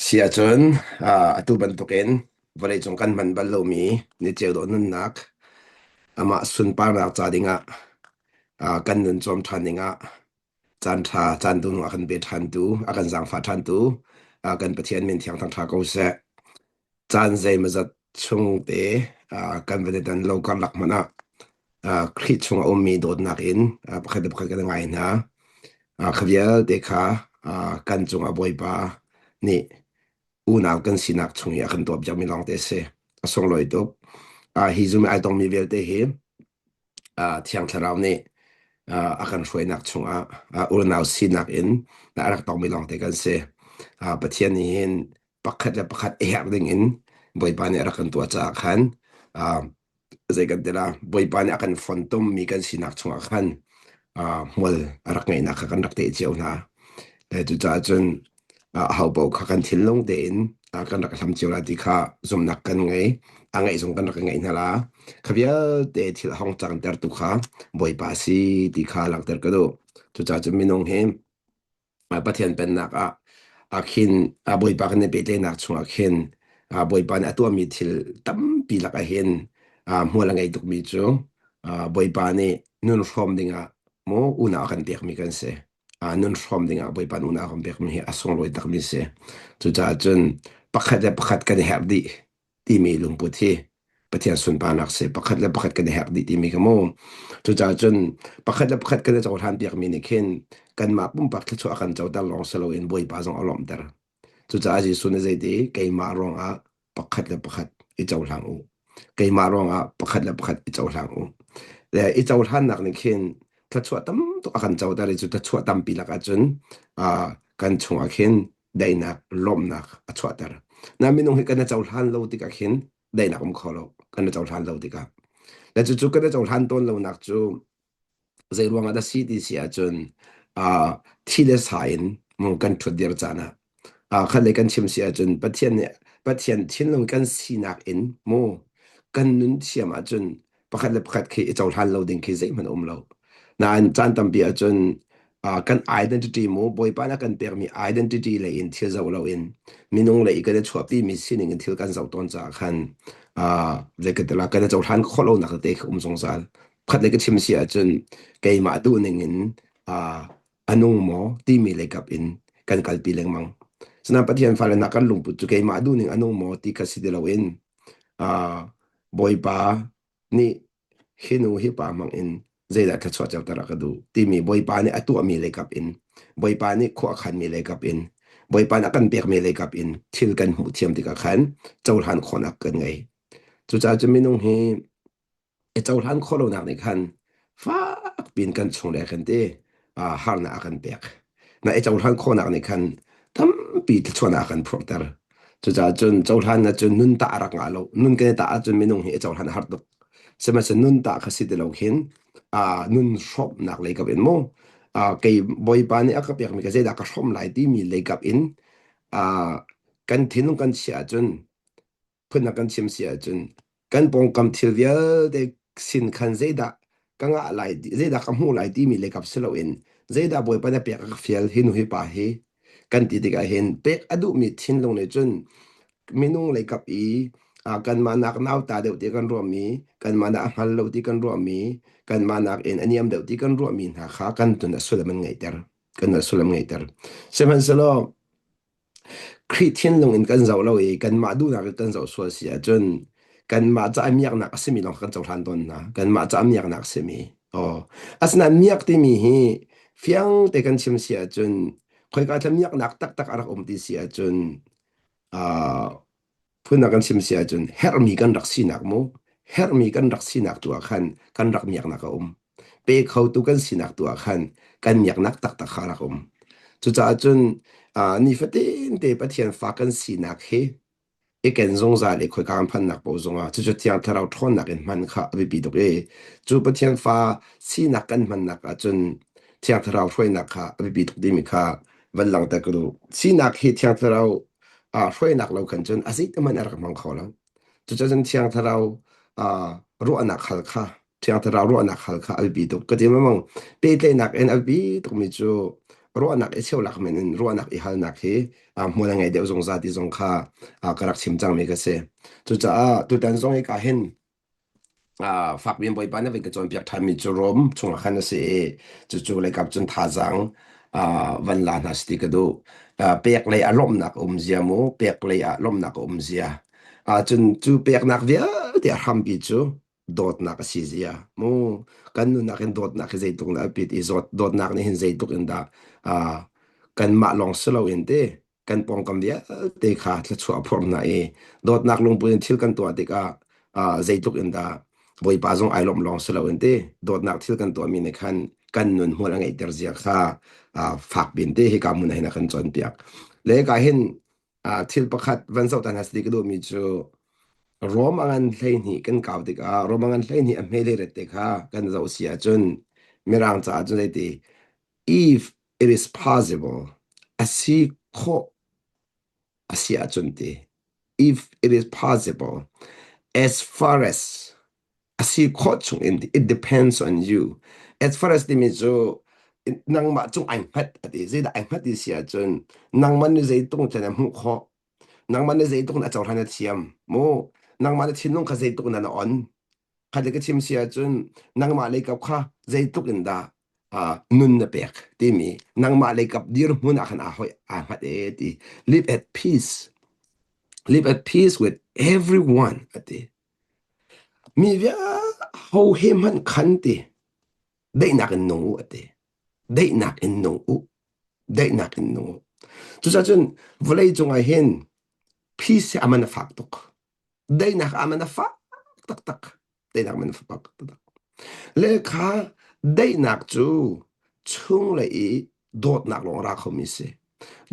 sia chun atu bantukin valai chung kan man bal lo mi ni cheu do nun nak ama sun par nak cha dinga kan nun chom thaninga chan tha chan du akan be than tu akan zang fa than tu kan pathian min thiang thang tha ko se chan zai ma zat chung te kan ve dan lo kan lak mana khrit chung om mi dot nak in pakhat pakhat kan ngai na khavial te kha kan chung a boi pa ni unaw kan sinak chung ya kan top jam mi long te se asong loi to hi zum ai tong mi vel te hi thiang tharau ni akan hruai nak chunga urnaw sinak in na arak tong mi long te kan se pathian ni hin pakhat la pakhat e hak ding in boi pa ni arakan tua cha khan zai kan tela boi pa ni akan fontum mi kan sinak chunga khan mol arak ngai na kan rak te cheu na le tu cha chun hau bau kha kan thil long te in kan rak tham chiu la ti kha zum nak kan ngai angai zong kan rak ngai na la khavia te thil hong chang ter tu kha boi pa si ti kha lak ter ka do tu cha chun minong he pathian pennak khin boi pa kan ne pe te nak chung khin boi pa na tu mi thil tam pi lak a hen mo la ngai tuk mi chu boi pa ni nun from dinga mo una kan tek mi kan se nun from dinga boi pa una kan pek mi asong loi tak mi se tu cha chun pakhat le pakhat kan her di ti mi lung pu thi pathian sun pa nak se pakhat le pakhat kan her di ti mi ka mo tu cha chun pakhat le pakhat kan chaw han pek mi ni khin kan ma pum pak chu akan chaw dal long selo in boi pa jong alom ter tu cha ji sun zai de kai ma rong pakhat le pakhat I chaw lang u kai ma rong pakhat le pakhat I chaw lang u le I chaw han nak ni khin ta chua tam to akan chaw da re chu ta chua tam pi la ka chun kan chung a khin Daihnak lom nak a chua tar na minung hi kan chaw han lo ti ka khin Daihnak kholo kan chaw han lo ti ka le chu chu kan chaw han ton lo nak chu zai ruang ada si ti sia chun thi le sain mo kan thu dir chana khan le kan chim sia chun pathian thin lo kan si nak in mo kan nun siam a chun pakhat le pakhat khi chaw han lo ding khi zai man lo na an chan tam pi a chun kan identity mo boy pa na kan per mi identity le in thil zo lo in minung le kan chhuap ti mi sining in thil kan zo ton cha khan le ka tela kan chaw han kholo na ka te song sal khat le ka chim sia chun kai ma tu ning in anung mo ti mi le kap in kan kal pi leng mang sana pathian fa le na kan lung pu chu kai ma du ning anung mo ti ka si de lo in boy pa ni hinu hi pa mang in zai da ka chwa chaw tara ka du ti mi boy pa ni atu mi le kap in boy pa ni kho khan mi le kap in boy pa na kan pek mi le kap in thil kan hu thiam ti ka khan chaw han khonak kan ngai chu cha chu minung hi e chaw han kholo nak ni khan fa pin kan chung le kan te har na kan pek na e chaw han khonak ni khan tam pi chwa kan phok tar chu cha chun chaw han na chun nun ta rak nga lo nun ke ta chun minung hi e chaw han har tok sema se nun ta kha si de lo khin nun shop nak le kap in mo ke boy pa ni aka pek mi ka zeda ka shom lai ti mi le kap in kan thinung kan sia chun phun na kan chim sia chun kan pong kam thil via de sin khan zeda ka nga lai zeda ka mu lai ti mi le kap selo in zeda boy pa na pek ka fiel hin hi pa hi kan ti ti ka hin pek adu mi thin long le chun minung le kap I kan manak naw ta deuh ti kan ruam mi kan mana hal lo ti kan ruam mi kan manak in aniam deuh ti kan ruam mi na kha kan tun da sulaman ngai ter kan da sulam ngai ter seman selo Christian long in kan zau lo kan ma du na kan zau so sia chun kan ma cha miak nak asimi long kan zau han don na kan ma cha miak nak semi asna miak ti mi hi fiang te kan chim sia chun khoi ka tham miak nak tak tak arak ti sia chun phun na kan sim sia chun her mi kan rak sinak mo her mi kan rak sinak tu khan kan rak miak nak pe khau tu kan sinak tu khan kan miak nak tak tak kharak chu cha chun ni fatin te pathian fa kan sinak he e ken zong za le khoi kan phan nak bo zonga chu chu tiang tharau thon nak en man kha bi bi dok e chu pathian fa sinak kan man nak a chun tiang tharau throi nak kha bi bi dok di mi kha van lang ta ku sinak he tiang tharauช่วยนักเราขันจนอาศัยมันอะไรมังเขาแล้วจุดจนเชียงทาเรารู้อนักขัลค่ะเชียงทาเรารู้อนักขัลค่ะอัลบีตุก็ที่มันมองเปเตนักเอ็นอัลบีตุมีจู ruanak e seo lak menin ruanak I halnak hi mula ngai deuh zong zati zong kha karak chimchang mi ka se chu cha tu tan zong I ka hin phạc viên bồi bán về cái chuyện việc tham mi cho rom chung là khăn sẽ chú lại gặp chân thà rằng vẫn là nó sẽ cái đó bẹc lại lom nạc zia mo bẹc lại lom nạc zia chân chú bẹc nạc vía thì ham bị chú đốt nạc xì zia mo cần nu nạc đốt nạc cái dây tung là bị izot đốt nạc này hình dây tung in da cần mạ long selo in thế cần bong cầm vía thì khá là chua phong này đốt nạc long bùn thiêu cần tua thì cả dây tung in da bồi ba zong ai lom long selo ente dot nak thil kan to mi ne khan kan nun hol angai ter zia kha phak bin te hi kamun hai na khan chon piak le ka hin thil pakhat van so tan hasdi ka do mi chu rom angan hlein hi kan kaw te ka rom angan hlein hi a mele re te kha kan zo sia chun mirang cha chun te if it is possible asi kho asia chun te if it is possible as far as asi kho chung in it depends on you as far as the mi zo nang ma chung anh phat ati zai da anh phat di sia chun nang man ni zai tung chen mu kho nang man ni zai tung na chaw han thiam mo nang ma ni thin nong kha zai tung na na on kha de ka chim sia chun nang ma le kap kha zai tuk in da nun na pek ti mi nang ma le kap dir mun a khan a hoi a phat e ti live at peace with everyone ati mi via ho hem han khan ti Daihnak in nung u ate. Daihnak in nung u. Daihnak in nung u. Tu sa chun, vulay chung ay hin, peace aman na faktok. Daihnak aman na fak, tak tak. Daihnak aman na fak, tak tak. Le ka, Daihnak chu, Chunglei I, Dawtnak long ra komisi.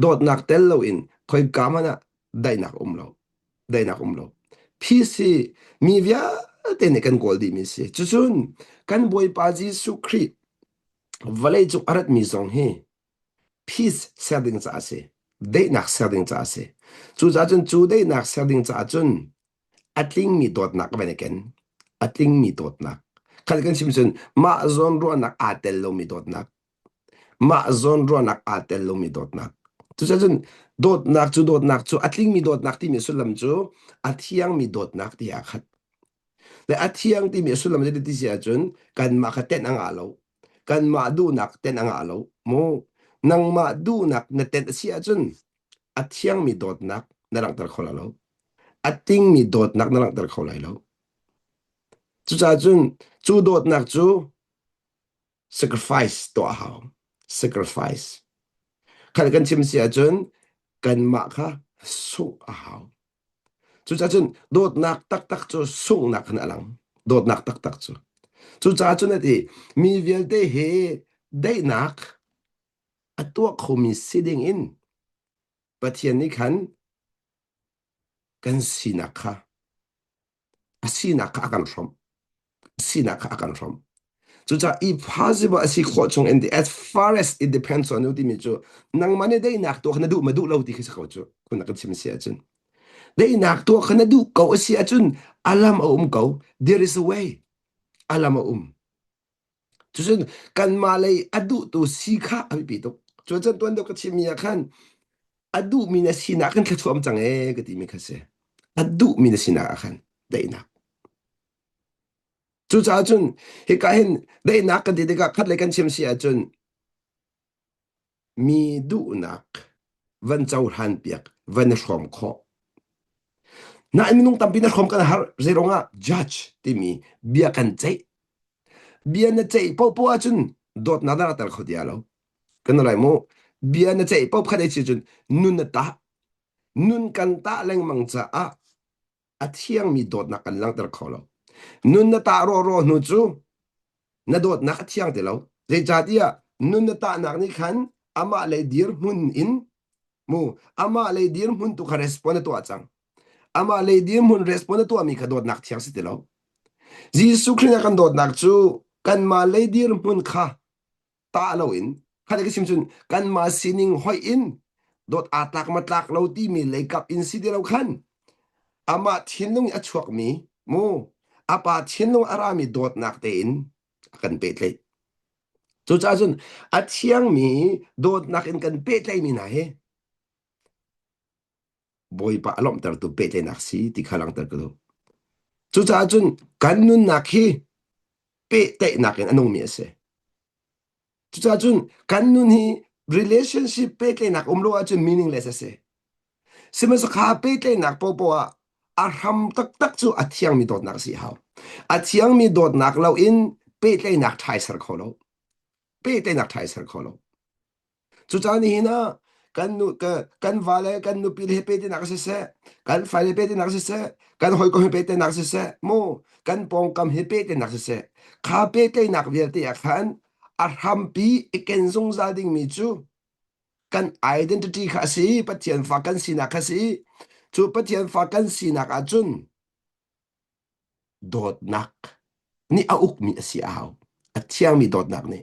Dawtnak tello in, koy kama na, Daihnak umlaw. Daihnak umlaw. Peace mi via, tenekan goldi misi. Chuchun, kan boy paji sukri, Valay chung arat mi zong he. Peace setting cha ase. Daihnak setting cha ase. Chu cha chun chu Daihnak setting cha chun. Atling mi Dawtnak beneken. Atling mi Dawtnak. Kalikan simsun ma zon ruanak atel lo mi Dawtnak. Ma zon ruanak atel lo mi Dawtnak. Chu cha chun Dawtnak chu atling mi Dawtnak ti mi sulam chu Thiang mi Dawtnak ti akhat. Le Thiang ti mi sulam ti sia chun kan ma khaten ang alo. Kan ma du nak ten ang alo mo nang ma du nak na ten sia chun Thiang mi Dawtnak narang tar kholalo ating mi Dawtnak narang tar kholalo chu cha chun chu Dawtnak chu sacrifice to how sacrifice khal kan chim sia chun kan ma kha su how chu cha chun Dawtnak tak tak chu sung nak na lang Dawtnak tak tak chu chu cha chun ati mi vel te he Daihnak atua khomi sitting in Pathian ni khan kan sinakha asinakha akan from sinakha akan from chu cha if possible asi kho chung in the as far as it depends on you ti mi chu nang mane Daihnak to khana du madu lo ti khisa kho chu kun kan sim sia chun Daihnak to khana du ko sia chun alam o ko there is a way alam o chun kan malay adu to sikha abi pi to chu chan tuan do ka chimia khan adu mina sina kan thla thuam chang e ka ti mi khase adu mina sina khan Daihnak chu cha chun he ka hen Daihnak ka de ka khat le kan chim sia chun mi du nak van chau han piak van khom kho na minung tampi na khom kan har zeronga judge ti mi bia kan chei bia na chei po po chun dot na da tar khodialo kan lai mo bia na chei po khade chi chun nun na ta nun kan ta leng mang cha a thiang mi dot na kan lang tar kholo nun na ta ro nu chu na dot na thiang te lo ze cha dia nun na ta nak ni khan ama le dir mun in mu ama le dir mun tu kha respond to achang ama le dir mun respond to ami kha dot nak thiang si te lo jisu khrina kan dot nak chu kan ma le dir mun kha ta lo in kha de sim chun kan ma sining hoi in dot atak matlak lo ti mi le kap in si de lo khan ama thinlung a chuak mi mu apa thinlung arami dot nak te in akan pe tle chú cha chun à thiang mi đột nạc in cần bê tay mi na he boy pa alom tar tu bê tay nạc si ti khalang tar kudu chú cha chun kan nun nạc hi bê tay nạc in anong mi ase chú cha chun kan nun hi relationship bê tay nạc lo a chun meaningless ase sima sa kha bê tay nạc po po a ram tak tak chu a thiang mi dot nạc si hao a thiang mi dot nạc lo in bê tay nạc thai sar kholo bê tay nạc thai sar kholo chú cha ni na kan vale kan nu pil he pe te nak se kan file pe te nak se kan hoi ko he pe te nak se mo kan pong kam he pe te nak se kha pe te nak vel te khan a ham pi eken zong za ding mi chu kan identity kha si pathian fa kan si na kha si chu pathian fa kan si na ka chun dot nak ni a uk mi si aw a thiang mi dot nak ni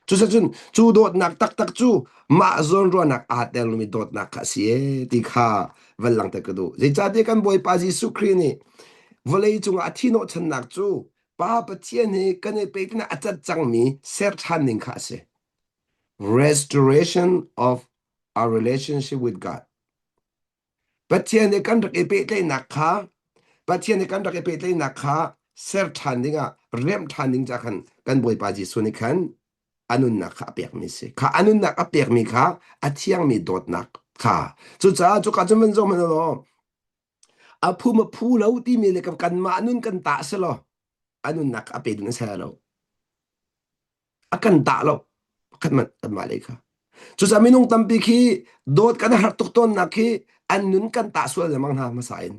chú sa chun chú dot nak tak tak chu ma zon ro nak a tel mi dot nak kha si e ti kha valang ta kadu je cha te kan boy pa ji su khri ni volei chung a thi no chan nak chu pa pathian he kan e pe na achat chang mi ser than ning kha se restoration of our relationship with God pathian he kan rak e pe te nak kha pathian he kan rak e pe te nak kha ser than dinga rem than ding cha khan kan boy pa ji su ni khan anun nak a pek mi se kha anun nak a pek mi kha a thiang mi dot nak kha chu cha chu ka chum zo man lo a phu ma phu lo ti mi le kan ma anun kan ta se lo anun nak a pe ding sa lo a kan ta lo kan ma le kha chu cha minung tam pi khi dot kan har tok ton nak khi anun kan ta so le mang na ma sa in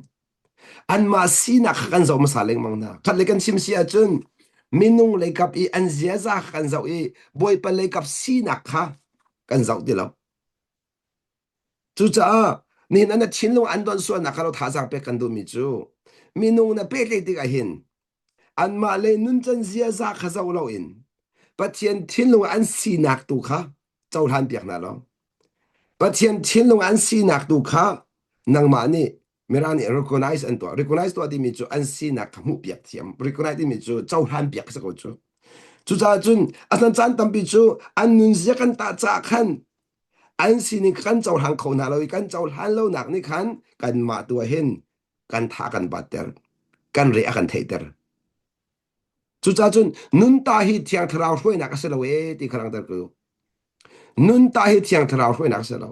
an ma si nak kan zo ma sa leng mang na khat le kan sim si a chun minung le kap I an zia za kan zo I boy pa le kap si nak kha kan zo ti lo chú cha ni na na chin long an don so na ka lo tha sang pe kan du mi chu minung na pe le ti ka hin an ma le nun chan zia za kha zo lo in pathian thin long an si nak tu kha chau han piak na lo pathian thin long an si nak tu kha nang ma ni merani recognize an to recognize to di mi chu an si nak mu piak thiam recognize di mi chu chau han piak sa ko chu chú cha chun asan chan tam pi chu an nun zia kan ta cha khan an si ni kan chau han kho na lo kan chau han lo nak ni khan kan ma tu hin kan tha kan bater kan re kan theiter chú cha chun nun ta hi thiang thrau hroi nak se lo e ti kharang tar ku nun ta hi thiang thrau hroi nak se lo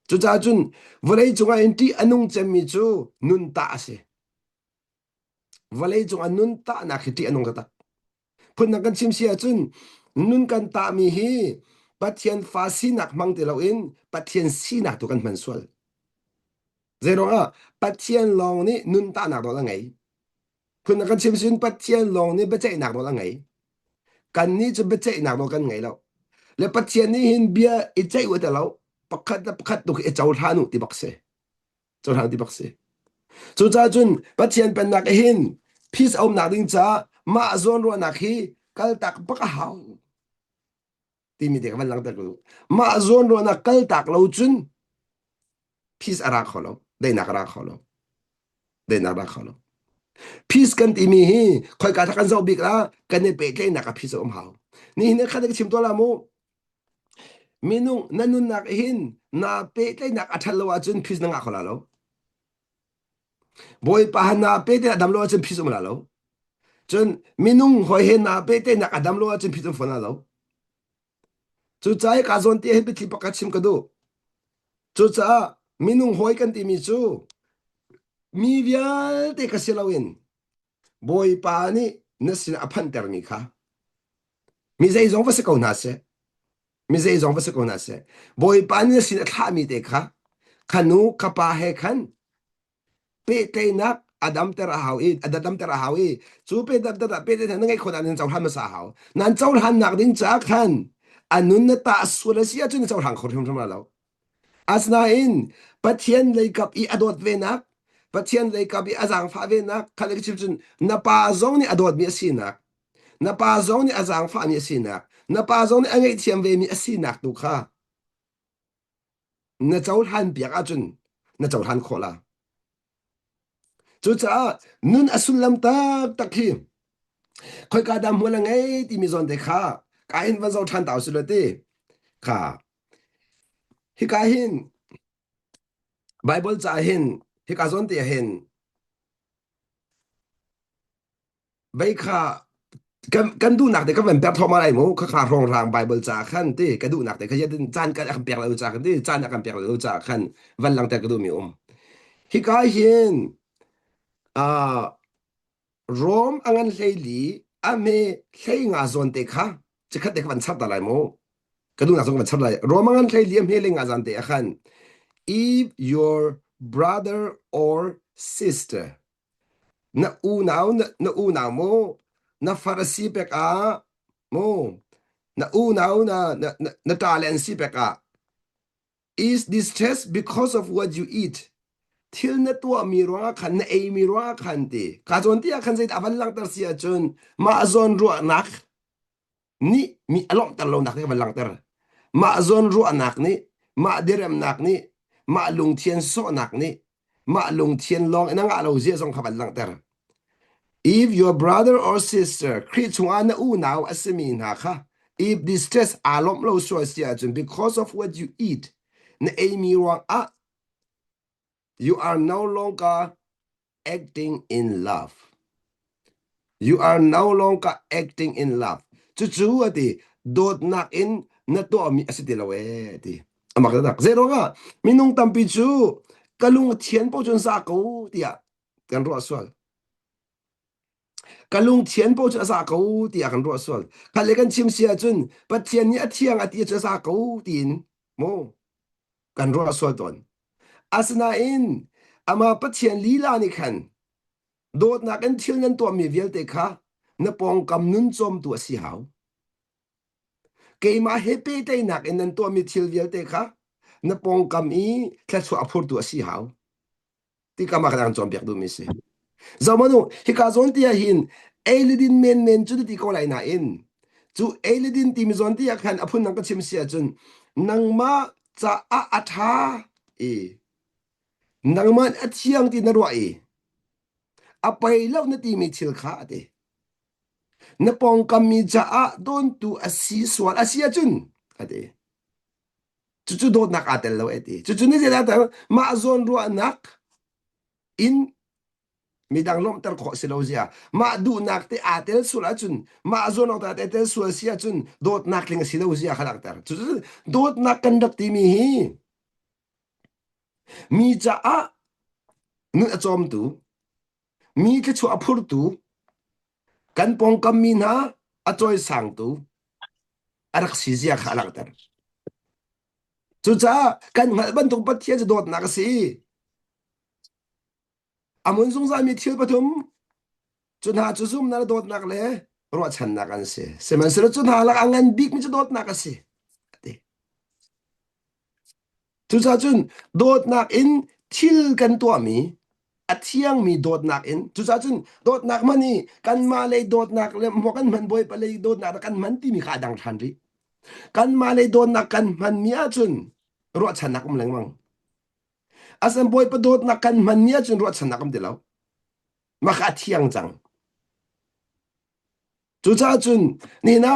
chú cha chun volei chunga in ti anung chem mi chu nun ta se volei chunga nun ta na khi ti anung ta phun na kan chim sia chun nun kan ta mi hi pathian fa si nak mang te lo in pathian si nak tu kan man sual zero a pathian long ni nun ta nak do la ngai phun na kan chim sin pathian long ni be chai nak do la ngai kan ni chu be chai nak do kan ngai lo le pathian ni hin bia I chai wa ta lo pakhat tu e chaw thanu ti bakse chaw thanu ti bakse chu cha chun pathian Pennak hin peace om nak ding cha ma zon ro nak hi kal tak baka hau ti mi de kan lang ta ku ma zon ro nak kal tak lo chun peace ara kholo Daihnak ra kholo Daihnak ra kholo peace kan ti mi hi khoi ka thakan zo bik la kan ne pe tle nak a peace om hau ni ne kha de chim to la mu minung nanun nak hin na pe tle nak athal lo a chun peace na nga khola lo boy pa na pe tle adam lo a chun peace om la lo chun minung hoi he na pe tle nak adam lo a chun peace om fona lo chu chai ka zon ti he bi thi pakat chim ka do chu cha minung hoi kan ti mi chu mi vial te ka silawin boy pa ni na sin aphan ter mi kha mi zai zong fa se ko na se mi zai zong fa se ko na se boy pa ni na sin tha mi te kha khanu kapa he khan pe te nak adam ter hau I adam ter hau I chu pe da pe te na ngai khon an chaw han ma sa hau nan chaw han nak ding cha khan anun na ta sura sia chu ni chaw han khor thum thum la lo asna in pathian lei kap I adot ve nak pathian lei kap I azang fa ve nak khalek chim chun na pa zong ni adot mi si nak na pa zong ni azang fa mi si nak na pa zong ni angai thiam ve mi si nak tu kha na chaw han piak a chun na chaw han khola chu cha nun asul lam tak tak hi khoi ka dam hula ngai ti mi zon de kha kain van zo than tao su le ti kha hi ka hin bible cha hin hi ka zon ti hin bai kha kan du nak de ka ven per thoma lai mo kha kha rong rang bible cha khan ti ka du nak de ka yedin chan ka kan per la cha khan ti chan kan per la cha khan van lang ta ka du mi hi ka hin a rom angan hlei ame hlei nga zon te kha chi khat de kan chap ta lai mo ka du nak zong kan chap lai rom angan hlei am he le nga zan te khan if your brother or sister na u nào mo na farasi pek a mo na u nào na talent si pek a is distressed because of what you eat thil na tua mi ronga khan na ei mi ronga khan ti ka zon ti a khan zait avan lang tar sia chun ma zon ru nak ni mi alom tar lo nak ni avan lang tar ma zon ru nak ni ma direm nak ni ma lung thien so nak ni ma lung thien long ina nga lo zia zong khaban lang tar if your brother or sister krichunga na u now asimi na kha if distress alom lo so sia chun because of what you eat na ei mi ronga you are no longer acting in love. You are no longer acting in love. Chu ati dot nak in na to mi asiti lawe ati. Amak tak zero nga minung tampi chu kalung thian po chun sa ko tia kan ro swal. Kalung thian po chun sa ko tia kan ro swal. Kale kan chim sia chun Pathian ni athiang ati chu sa ko tin mo kan ro swal ton. Asna in ama Pathian lila ni khan Dawtnak an thil nan to mi vial te kha na pong kam nun chom tu si hau keima hepe te nak en nan to mi thil vial te kha na pong kam I thla chu aphur tu si hau ti kama kan chom pek du mi se zamanu hi ka zon ti hin eilidin men chu ti ko lai na in chu eilidin ti mi zon ti khan aphun nang ka chim sia chun nang ma cha a atha e nang man athiang ti na ro e apai lo na ti mi thil kha ate na pong kami cha a don tu asi swal asia chun ate chu dot nak atel lo ate chu ni je ta ma zon ru nak in midang lom tar kho silo zia ma du nak te atel sula chun ma zon ot atel sul sia chun dot nak ling silo zia khalak tar chu dot nak kan dak ti mi hi mi cha a nu achom tu mi ke chu aphur tu kan pong kami na achoi sang tu arak si zia khalak tar chu cha kan ngal ban tung Pathian dot nak si amun sung sa mi thil pathum chun ha chu zum na dot nak le ro chan nak an se seman se chun ha la angan big mi chu dot nak se chu cha chun dot nak in thil kan to mi a thiang mi dot nak in chu cha chun dot nak mani kan ma le dot nak le mo kan man boy pa le dot nak kan man ti mi kha dang than ri kan ma le dot nak kan man mi a chun ro chan nak um leng mang asam boy pa dot nak kan man mi a chun ro chan nak um de lo ma kha thiang chang chu cha chun ni na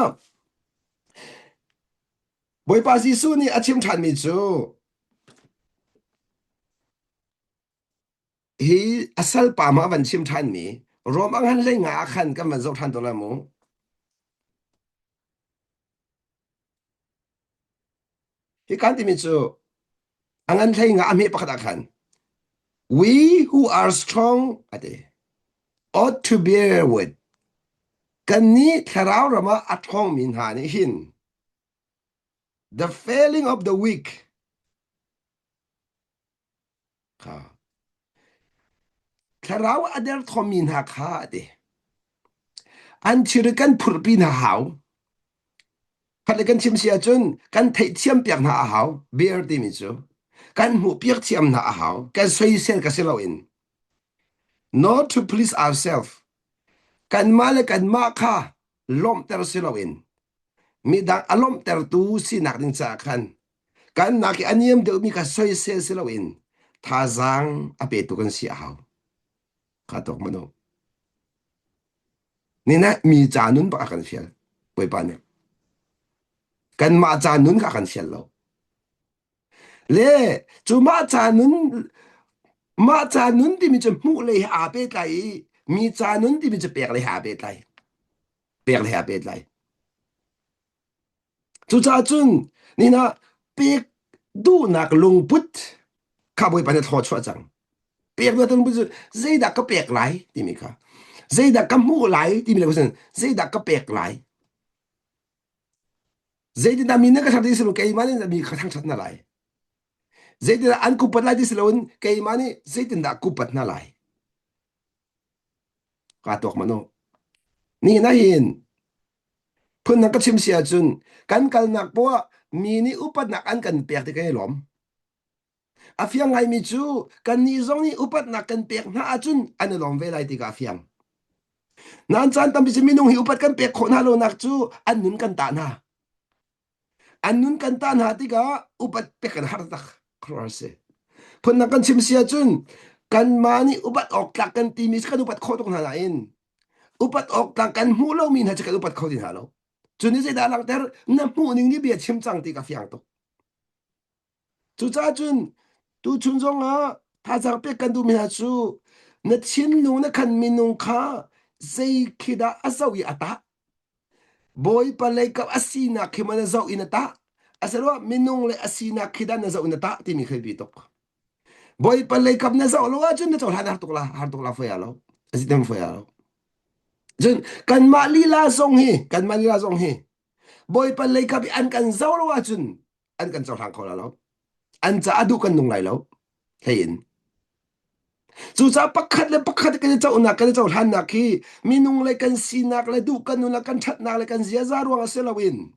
boy pa si su ni achim than mi chu hi asal pa ma van chim than mi rom ang han le nga khan kan man zo than to la mo hi kan ti mi chu angan le nga ami pa kha khan we who are strong ate ought to bear with kan ni tharau rama athong min ha ni hin the failing of the weak kha tharau ader thomin ha kha ate an chir kan phur pi na hau phat le kan chim sia chun kan thei thiam piak na hau bear ti mi chu kan mu piak thiam na hau kan soi sel ka selo in not to please ourselves kan male kan ma kha lom ter selo in mi dang alom ter tu si nak ding cha khan kan nak aniam de mi ka soi sel selo in tha zang ape tu kan si hau ka tok mano ni na mi cha nun ba kan fial poi pa ne kan ma cha nun ka kan sial lo le chu ma cha nun ti mi chu mu le ha pe tai mi cha nun ti mi chu pek le ha pe tai pek le ha pe tai chu cha chun ni na pek du nak lung put ka boi pa ne tho chwa chang pek do tan bu zai da ka pek lai ti mi ka zai da ka mu lai ti mi le ko sen zai da ka pek lai zai da mi na ka sa ti su ke ma ne mi ka thang chat na lai zai da an ku pat lai ti su lo ke ma ne zai da ku pat na lai ka tok ma no ni na hin phun nak ka chim sia chun kan kal nak po mi ni upat nak an kan pek ti kai lom a fiang ngai mi chu kan ni zong ni upat nak kan pek na a chun an lom ve lai ti ka fiang nan chan tam bi mi nung hi upat kan pek kho na lo nak chu an nun kan ta na an nun kan ta na ti ka upat pek kan har tak kro se phun nak kan chim sia chun kan mani upat ok tak kan ti mi kan upat kho tok na la in upat ok tak kan mu lo min ha kan upat kho din ha lo chuni se da lang ter na mu ning ni bia chim chang ti ka fiang to chu cha chun tu chun zong a tha chang pe kan du mi ha chu na chin nu na kan min nung kha zai khida asawi ata boy pa le ka asina khimana zau in ata asero minung le asina khida na zau in ata ti mi khai bi tok boy pa le kap na zau lo a chun na chol har tok la fa ya lo asitem fa ya lo chun kan ma li la song hi kan ma li la song hi boy pa le kap an kan zau lo a chun an kan chol hang kho la lo an cha adu kan nung lai lo thein chu cha pakhat kan chau na kan chau han na khi minung le kan sinak le du kan nu la kan that na le kan zia za ruang se lawin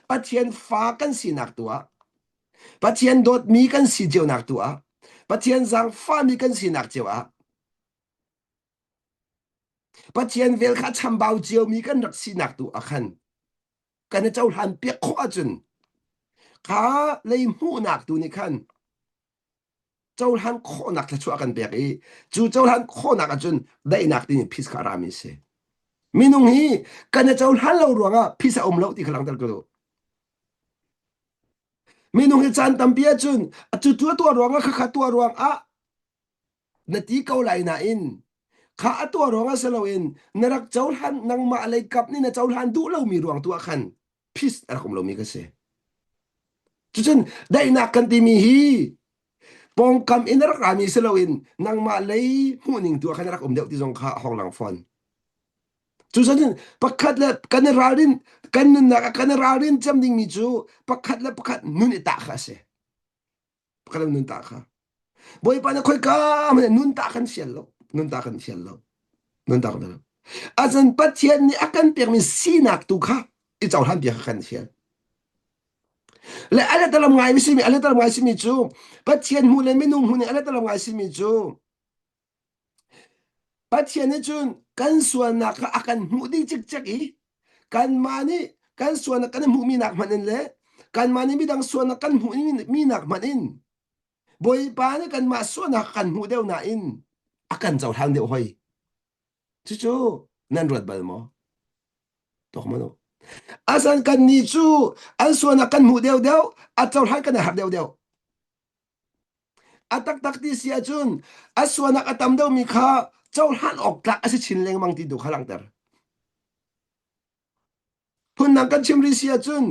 Pathian fa kan sinak tua Pathian dot mi kan si jiu nak tua Pathian zang fa mi kan sinak jiu a Pathian vel kha cham bau jiu mi kan rak sinak tu a khan kan chau han pek kho a chun kha le mu nak tu ni khan châu han khó nạc là chua kan bẹc ý chú châu han khó nạc chun đại nạc tin phis karami se minung hi kan châu han lo ruanga phisa lo ti khalang dal ko minung hi chan tam pia chun chu tu ruanga kha tu ruang a na ti kau lai na in kha tu ruanga se lo in narak châu han nang ma lai kap ni na châu han du lo mi ruang tu khan phis ar kom lo mi ka se chu chun đại nạc kan ti mi hi pong kam inarak rami selawin nang ma lay huning tu akan rak deuh ti zong kha hong lang fon chu sanin pakhat le kan rarin kan na kan rarin cham ding mi chu pakhat le pakhat nun ta kha se pakhat nun ta kha boy pa na khoi ka man nun ta kan sial lo nun ta kan sial lo nun ta kan azan pathian ni akan permi sinak tu kha i chaw han dia kan sial le ala talam ngai mi ala talam ngai mi chu pathian hu le minung hu ni ala talam ngai mi chu pathian ni chun kan suan na ka akan hu di chik chak i kan mani kan suan na kan hu mi nak manin le kan mani mi dang suan na kan hu mi nak manin boy pa ni kan ma suan na kan hu deu na in akan chaw thang deu hoi chu chu nan ruat bal mo tok mano asan kan ni chu an suan na kan hu deu deu a chaw hai kan har deu deu atak tak ti sia chun aswan nak atam daw mi kha chaw han ok tlak asi chinleng mang ti du khalang ter phun nang kan chimri sia chun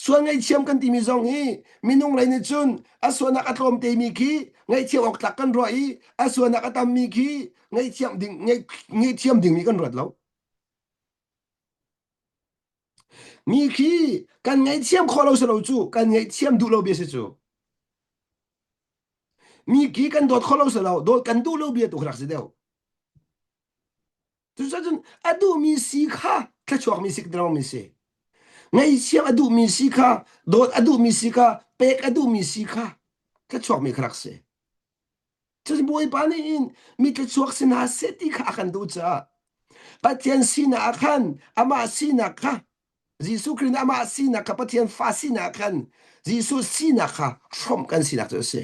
suan ngai chiam kan ti mi zong hi minung lai ni chun aswan nak atlom te mi khi ngai chiam ok tlak kan roi aswan nak atam mi khi ngai chiam ding ngai chiam ding mi kan rot lo mi khi kan ngai chiam kho lo se lo chu kan ngai chiam du lo be se chu mi khi kan dot kho lo se lo dot kan du lo be tu khrak se deu tu sa chun adu mi si kha tla chuak mi sik draw mi se ngay siam adu mi si kha dot adu mi si kha pek adu mi si kha tla chuak mi khrak se chu boy pa ni in mi tla chuak sin ha se ti kha kan du cha pathian sina akhan ama sina kha jisu krin ama sina kha pathian fa sina khan jisu sina kha shom kan sina to se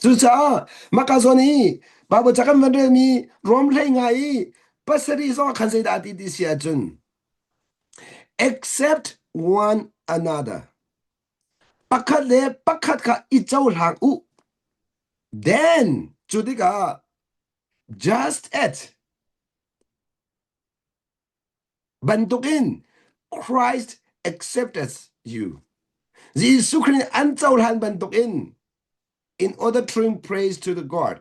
chu cha makazoni babu chakam vandre mi rom lai ngai pasari zo khan se da ti ti sia chun accept one another pakhat le pakhat ka ichau hang u then chudika just at bantukin Christ accepts you Jisu Christ an chau han bantukin in order to bring praise to the God.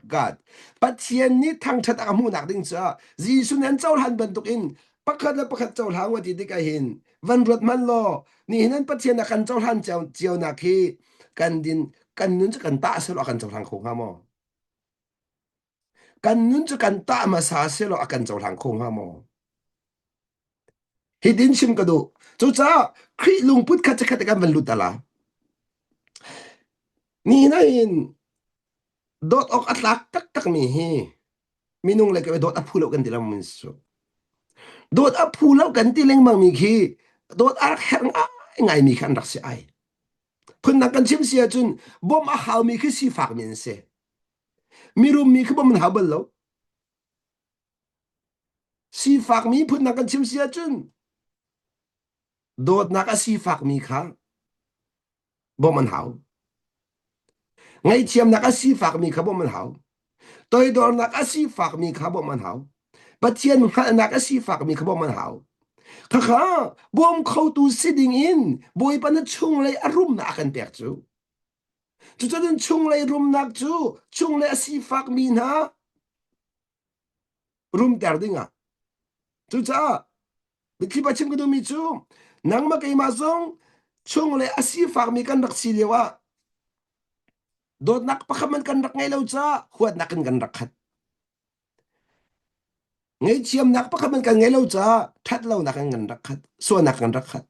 Pathian ni thangtha ta mu nak ding cha. Jisu nan chawl han bantuk in pakhat la pakhat chawl hang wati di ka hin. Van rot man lo ni hinan pathian na kan chawl han chaw na khi kan din kan nun cha kan ta se lo kan chawl hang khong ha mo. Kan nun cha kan ta ma sa se lo akan chawl hang khong ha mo. Hidin sim ka do. Chu cha khri lung put khat khat kan van lut ala. Ni na hin dot ok atlak tak tak mi hi. Minung like dot apulo kan dilam minso. Dot apulo kan tileng mang mi khi. Dot arak her ngay mi kan rak si ay. Kun na kan sim siya chun bom a haw mi khi si fak min se. Mirum mi khi bom man habal lo. Si fak mi pun na kan sim siya chun. Dot na ka si fak mi kha. Bom man haw. Ngay chiam na ka si fak mi kha bom man haw. Toy dor na ka si fak mi kha bom man haw. Pathian na ka si fak mi kha bom man haw. Kaka, bom khâu tu sitting in, boy pa na Chunglei a room na akan pek chu. Chu cha den Chunglei room nak chu, Chunglei a si fak min ha. Room ter dinga. Chu cha, bikhi pa chim kudu mi chu, nang ma kay masong, Chunglei a si fak mi kan rak silewa. Dawtnak pakaman kan rak ngay law cha, huwad na kan rak khat. Ngay chiam nak pakaman kan ngay law cha, that law na kan rak khat, so na kan rak khat.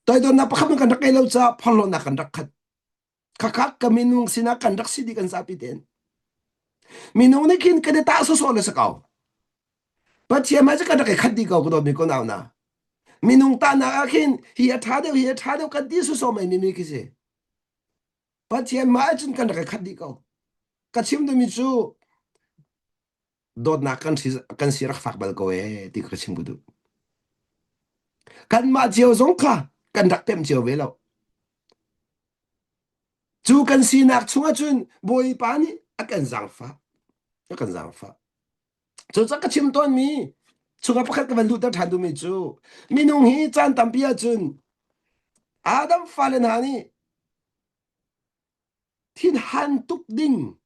Toy do napakaman kan rak law cha, phalo na kan rak khat. Kakak kami nung sinakan rak sidi kan sapitin. Minung ni kin kada ta so so sa kaw. Pathian ma cha kan rak khat di kaw ko do mi ko naw na. Minung ta na akin hiya thade kan di so so mai mi kisi. Pathian ma chun kan rak khat di kaw. Kachim do mi chu Dawtnak kan sirak fak bal ko ti kachim budu. Kan ma chiao zong ka kan rak tem chiao velo. Chu kan sinak chunga chun boy pani akan zangfa. Akan zangfa. Chu cha kachim ton mi. Chunga pakhat ka van lu ta thandu mi chu. Minung hi chan tampia chun. Adam falen hani. Thin han tuk ding.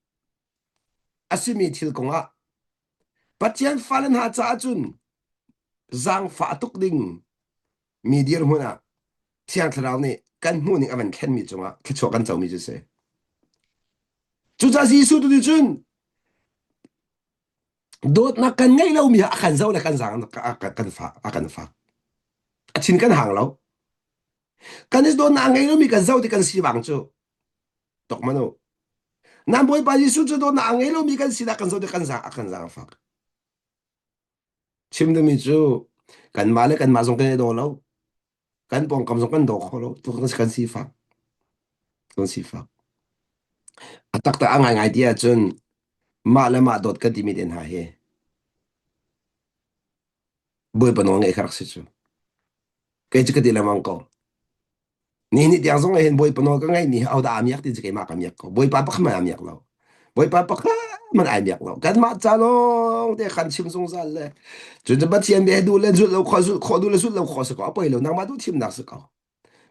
Asimi thil konga. Pathian falen ha cha chun. Zang fa tuk ding. Media huna. Thiang tharau ni kan mu ni avan khen mi chunga. Kicho kan chau mi chu se. Chu cha Jisu tu di chun. Dawtnak kan ngay law mi akan zaw na kan zang akan fa. Achin kan hang law. Kanis do na ngay law mi kan zaw di kan si bang chu. Tok mano. Namboy pa Jisu chu do na ngay law mi kan si da kan zaw di kan zang akan zang fa. Chim do mi chu kan male kan mazong kan do law. Kan pong kam zong kan do kho law. Tu kan si fa. Kan si fa. Atak ta angay ngay dia chun ma la ma dot ka timi den ha he. Boy pa no ngay kharak si chu. Kay chika di lamang ko. Ni tiang song hen boy pa no ka ngay ni au da amyak ti chikay ma kamyak ko. Boy pa pa ka ma amyak law. Boy pa pa ka man amyak law. Kan ma cha long de khan chim song sa le. Chu de ba tian be du le zu lo kho du le zu lo kho sa ko apoy lo nang ma du tim nak sa ko.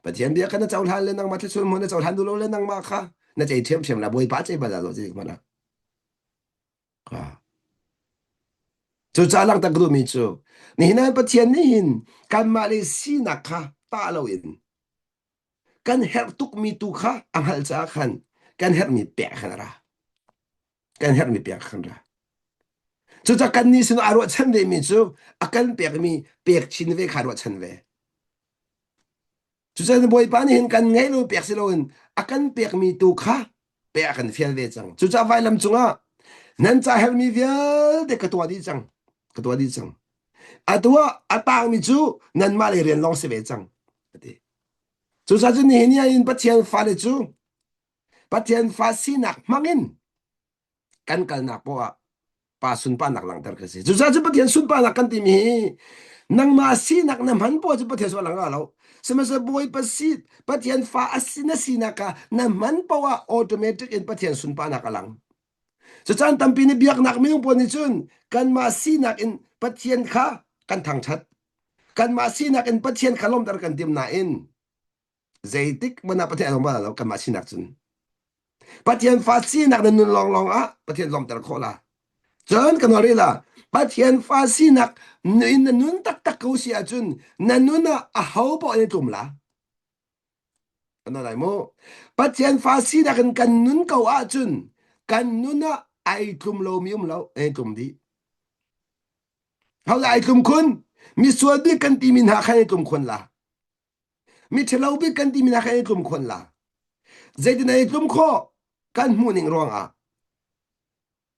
Ba tian be ka na chaw han le nang ma te sun mo na chaw han du lo le nang ma kha. Na chai thiam thiam la boy pa chai ba la lo chi ma na. Chu cha lang ta gru mi chu. Ni hinan pathian ni hin kan ma le si na kha ta lo in. Kan her tuk mi tu kha ang hal cha khan. Kan her mi pe khan ra. Kan her mi pe khan ra. Chu cha kan ni sino aro chan ve mi chu akan pe mi pe chin ve kha ro chan ve. Chu cha boy pa ni hin kan ngai lo pe si lo in akan pe mi tu kha pe kan fial ve chang. Chu cha vai lam chunga nan cha her mi vial de ka to di chang. Ka to di chang. Atua atang mi chu nan ma le ren long se ve chang. Chu sa chu ni hinia in pathian fa le chu pathian fa si nak mangin kan kal nak po a pa sun pa nak lang tar ka se chu cha chu Pathian sun pa nak kan ti mi nang ma si nak nam han po chu Pathian so lang lo sama sa boy pasit Pathian fa asina sinaka nam man pawa automatic in Pathian sun pa nak lang chu chan tampi ni biak nak mi po ni chun kan ma si nak in Pathian kha kan thang that kan ma si nak in Pathian khalom tar kan dim na in zaitik mana Pathian long ba lo kan ma si nak chun Pathian fa si nak na nun long long a Pathian lom tar khola chon kan ori la Pathian fa si nak in na nun tak tak ko si a chun na nun a hau bo ni tum la kan lai mo Pathian fa si nak kan nun ko a chun kan nun a ai tum lo mi lo ai tum di hau la ai tum kun mi sual bi kan ti min ha khan tum kun la mi thelo bi kan ti min ha khan tum kun la zaidin ai tum kho kan mu ning rong a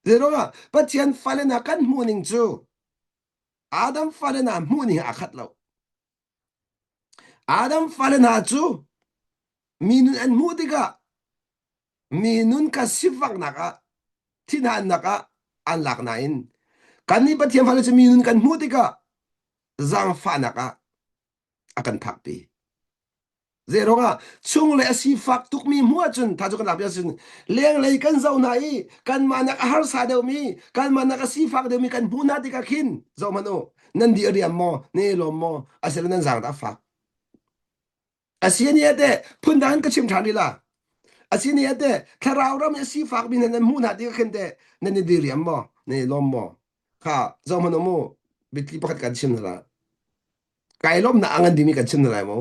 zero a Pathian fa le na kan mu ning chu Adam fa le na mu ning a khat lo Adam fa le na chu minun an mu diga minun ka sifak naka thinhan naka an lak na in kan ni Pathian fa le chu minun kan mu diga zang fa naka akan thak pi zero nga Chunglei asi fak tuk mi mua chun ta chu kan lapya chun leng lei kan zau na i kan manak har sa deu mi kan manak asi fak deu mi kan buna ti ka khin zo mano nan di riam mo ne lo mo asel nan zang da fak asiani ate phun dan ka chim thani la asiani ate tharau ram asi fak mi nan mu na ti ka khin te nan di riam mo ne lo mo kha zo mano mo bitli pakat kan chim la kai lom na angan di mi kan chim la mo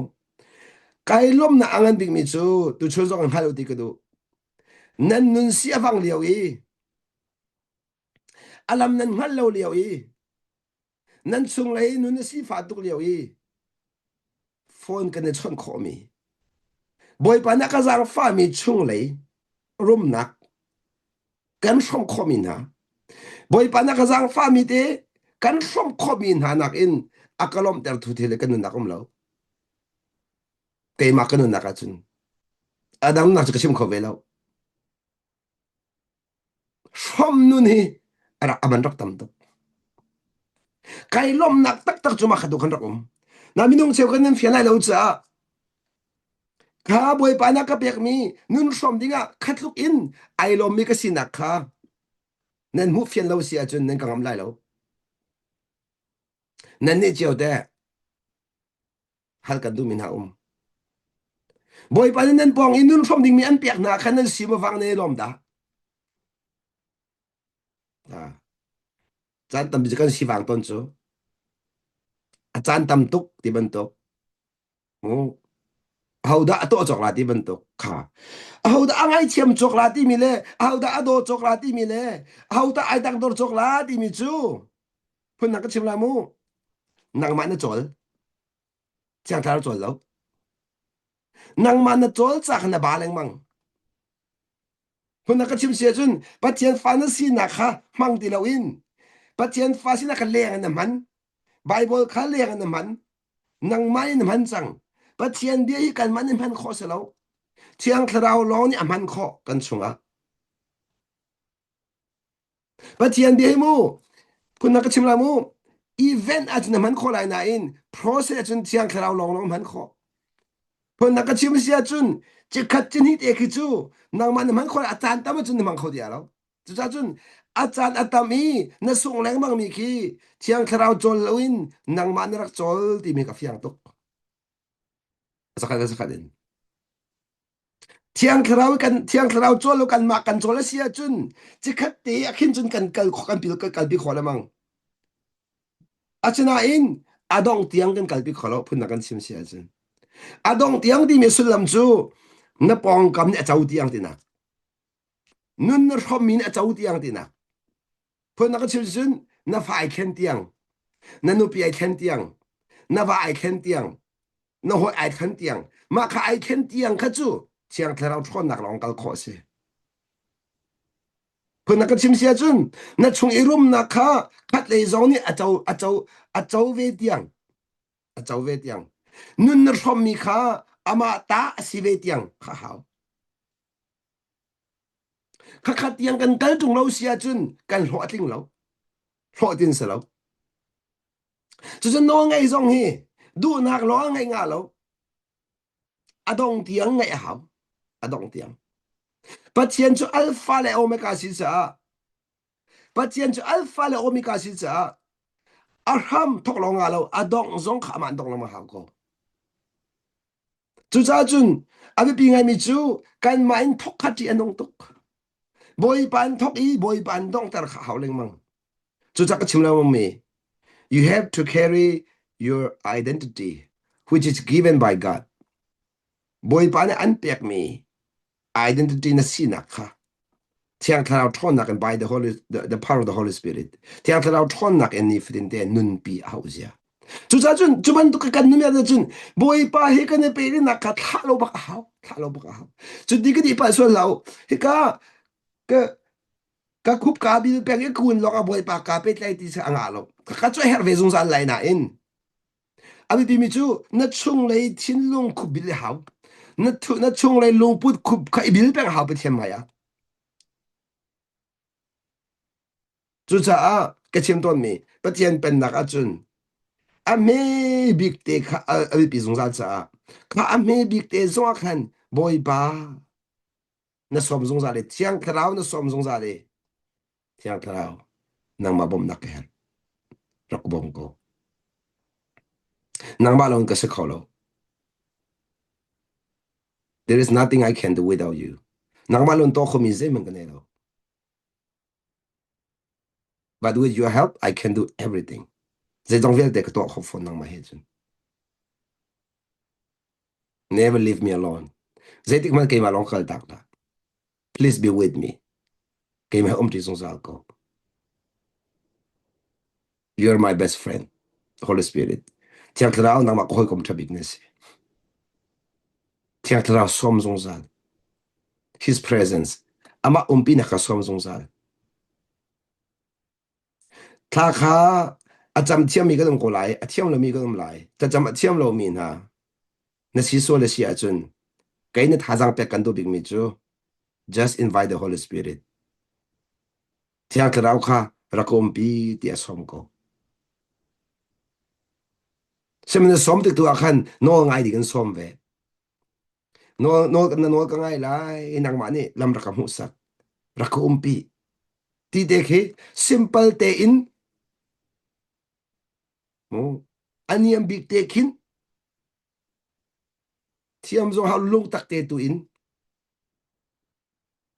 cái lom na angan ding mi chu tu chu zong an halu ti ka du nan nun sia wang liao yi alam nan ngal lo liao yi nan chung lei nun si fa tu liao yi phone kan ne chon kho mi boy pa na ka zang fa mi chung lei rum nak kan som kho mi na boy pa na ka zang fa mi te kan som kho mi na nak in akalom ter thu thele kan nak om lo te ma kan nak ka chun adam nak chu ka chim kho ve lo som nun hi ara aban rak tam to cái lom nặc tắc tắc cho mà khát đồ khăn rộng na mi nông chèo cái nên phiền lại lâu cha khá bồi pa na cái bẹc mi nun som đi ngã khát lúc in ai lom mi cái xin nặc khá nên hút phiền lâu xia chân nên càng ngắm lại lâu nên nê chèo thế hal cần du min ha bồi pa nên bong in nun som đi mi ăn bẹc na khăn nên xì mà vang nê lom đã à chan tâm chỉ cần xì vang tôn chú chan tâm túc thì bên túc hầu đã to chọc đi bên tục khá hầu đã ai chiêm chọc đi mi lệ hầu đã đồ chọc đi mi lệ hầu đã ai đang đồ chọc đi mi chú phun nạc cái chiêm làm mu nàng mà nó chol chẳng thà chol lâu nàng mà nó chol chắc là ba leng mang phun nạc cái chiêm xe chun bắt tiền phá nó xin nạc ha mang đi lâu in bắt tiền phá xin nạc cái leng anh nằm Bible khá leng anh nằm nàng mai nằm hắn chẳng bắt tiền đi cái man nằm hắn khó sẽ lâu Thiang thlarau lo ni amhan kho kan chunga Pathian bi mu kunna ka chimla mu event at na man kho lai na in process chun thiang thlarau lo man kho kunna ka chim sia chun che khat chin hi te ki chu nang man man kho atan tam chun man kho dia lo chu cha chun achan atami na sung leng mang mi ki thiang thlarau chol loin nang man rak chol ti mi ka fiang tok sakha den thiang kharau chol kan ma kan chol sia chun chi khat te akhin chun kan kal kho kan pil kal bi khola mang achina in adong tiang kan kal bi kholo phun na kan sim sia chun adong tiang di me sulam chu na pong kam ne chau tiang tina nun na rom min a chau tiang tina phun na kan sim chun na fai khen tiang na nu pi ai khen tiang na va ai khen tiang na ho ai khen tiang ma kha ai khen tiang kha chu Thiang thlarau thon nak long kal kho se phun nak chim sia chun na chung irum na kha khat le zong ni a chau ve tiang nun na rom mi kha ama ta si ve tiang kha hao kha khat tiang kan kal tung lo sia chun kan ho atling lo lo tin sa lo chu no ngai zong hi du nak lo ngai nga lo adong tiang ngai hao adong tiang Pathian chu alpha le omega si cha Pathian chu alpha le omega si cha arham thok lo nga lo adong zong kha man dong lo ma hao ko chu cha chun abi pi ngai mi chu kan main thok khati anong tok boy pan thok I boy pan dong tar kha hao leng mang chu cha ka chim lo me you have to carry your identity which is given by God boy pan an pek me identity na sinakha Thiang thao thon nak and by the power of the Holy Spirit Thiang thao thon nak and if in there nun pi hausia chu cha chun chu man tu ka kan numya da chun boy pa he kan pe ri nak ka thalo ba thalo ba hau chu di ka di pa so lao he ka ka khup ka bi pe ke kun lo ka boy pa ka pe tlai ti sa anga lo ka chu her ve zung san lai na in abi bi mi chu na chung lei thin lung khu bil hau na chung lei lung put khup ka bil pe hau pe them ya chu cha a ka chem ton mi Pathian Pennak a chun a me big te kha a bi zung sa cha kha a me big te zong khan boy ba na som zung sa le Thiang thrau na som zung sa le Thiang thrau nang ma bom nak her rak bom ko nang ba long ka se kholo there is nothing I can do without you nang ma lon to khomi ze men kanelo but with your help I can do everything ze dong vel de ka to khof fon nang ma he chun never leave me alone ze tik man ke ma long khal tak la please be with me ke ma ti song sal ko you're my best friend Holy Spirit Thiang thrau nang ma ko kom thabikness Thiang thrau som zong zal his presence ama umpi na ka som zong zal tha kha acham thiam mi ka dong ko lai a thiam lo mi ka dong lai ta cham a thiam lo mi na na si so le si a chun kai na tha jang pe kan do big mi chu just invite the Holy Spirit Thiang thrau kha rakom pi ti a som ko sem na som ti tu a khan no ngai di kan som ve no ka ngai lai nang ma ni lam rakam hu sak rakom pi ti dekhe simple te in mo aniam big te khin thiam zo ha lung tak te tu in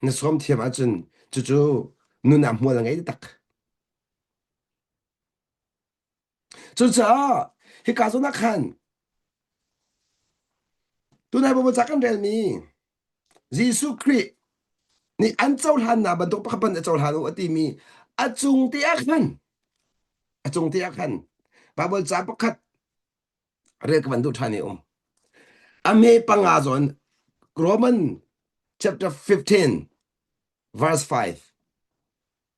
na som thiam a chun chu nu nam mo la ngai tak chu cha hi ka zo na khan tu nai bo cha kan rel mi Jesu Christ ni an chau han na ban tok pa ban chau han o ti mi a chung te a khan Bible cha pakhat re ka ban du thani a me panga zon Roman chapter 15 verse 5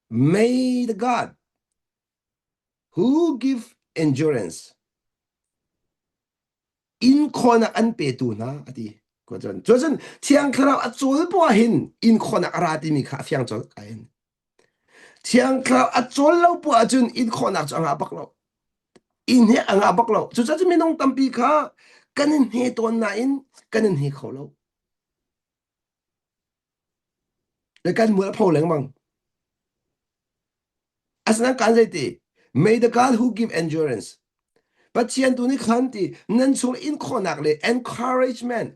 may the God who give endurance in khona an pe tu na ati ko chen thiang khara a chul po hin in khona arati mi kha fyang chol kain thiang khara a chul lo po achun in khona changa bak lo in he anga bak lo chu cha mi nong tampi kha kanin he ton na in kanin he kholo le kan mu pho leng mang asna kan zai ti may the God who give endurance Pathian tu ni khanti nan chung in khonak le encouragement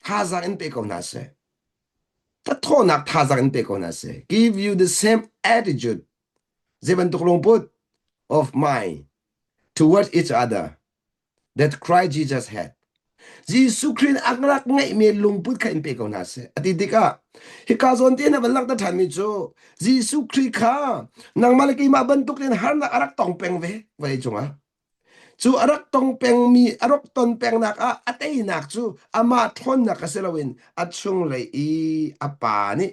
Thazang in pe ko na se ta thonak thazang in pe ko na se give you the same attitude zeban tuklong put of mind toward each other that Christ Jesus had Jesus Christ akrak ngai me lungput kha in pe ko na se ati dika hi ka zon te na balak ta than mi chu Jesus Christ kha nang malaki ma bantuk tin har na arak tong peng ve vai chunga chu arak tong peng mi arok ton peng nak a atei nak chu ama thon nak aselawin achung lei I apa ni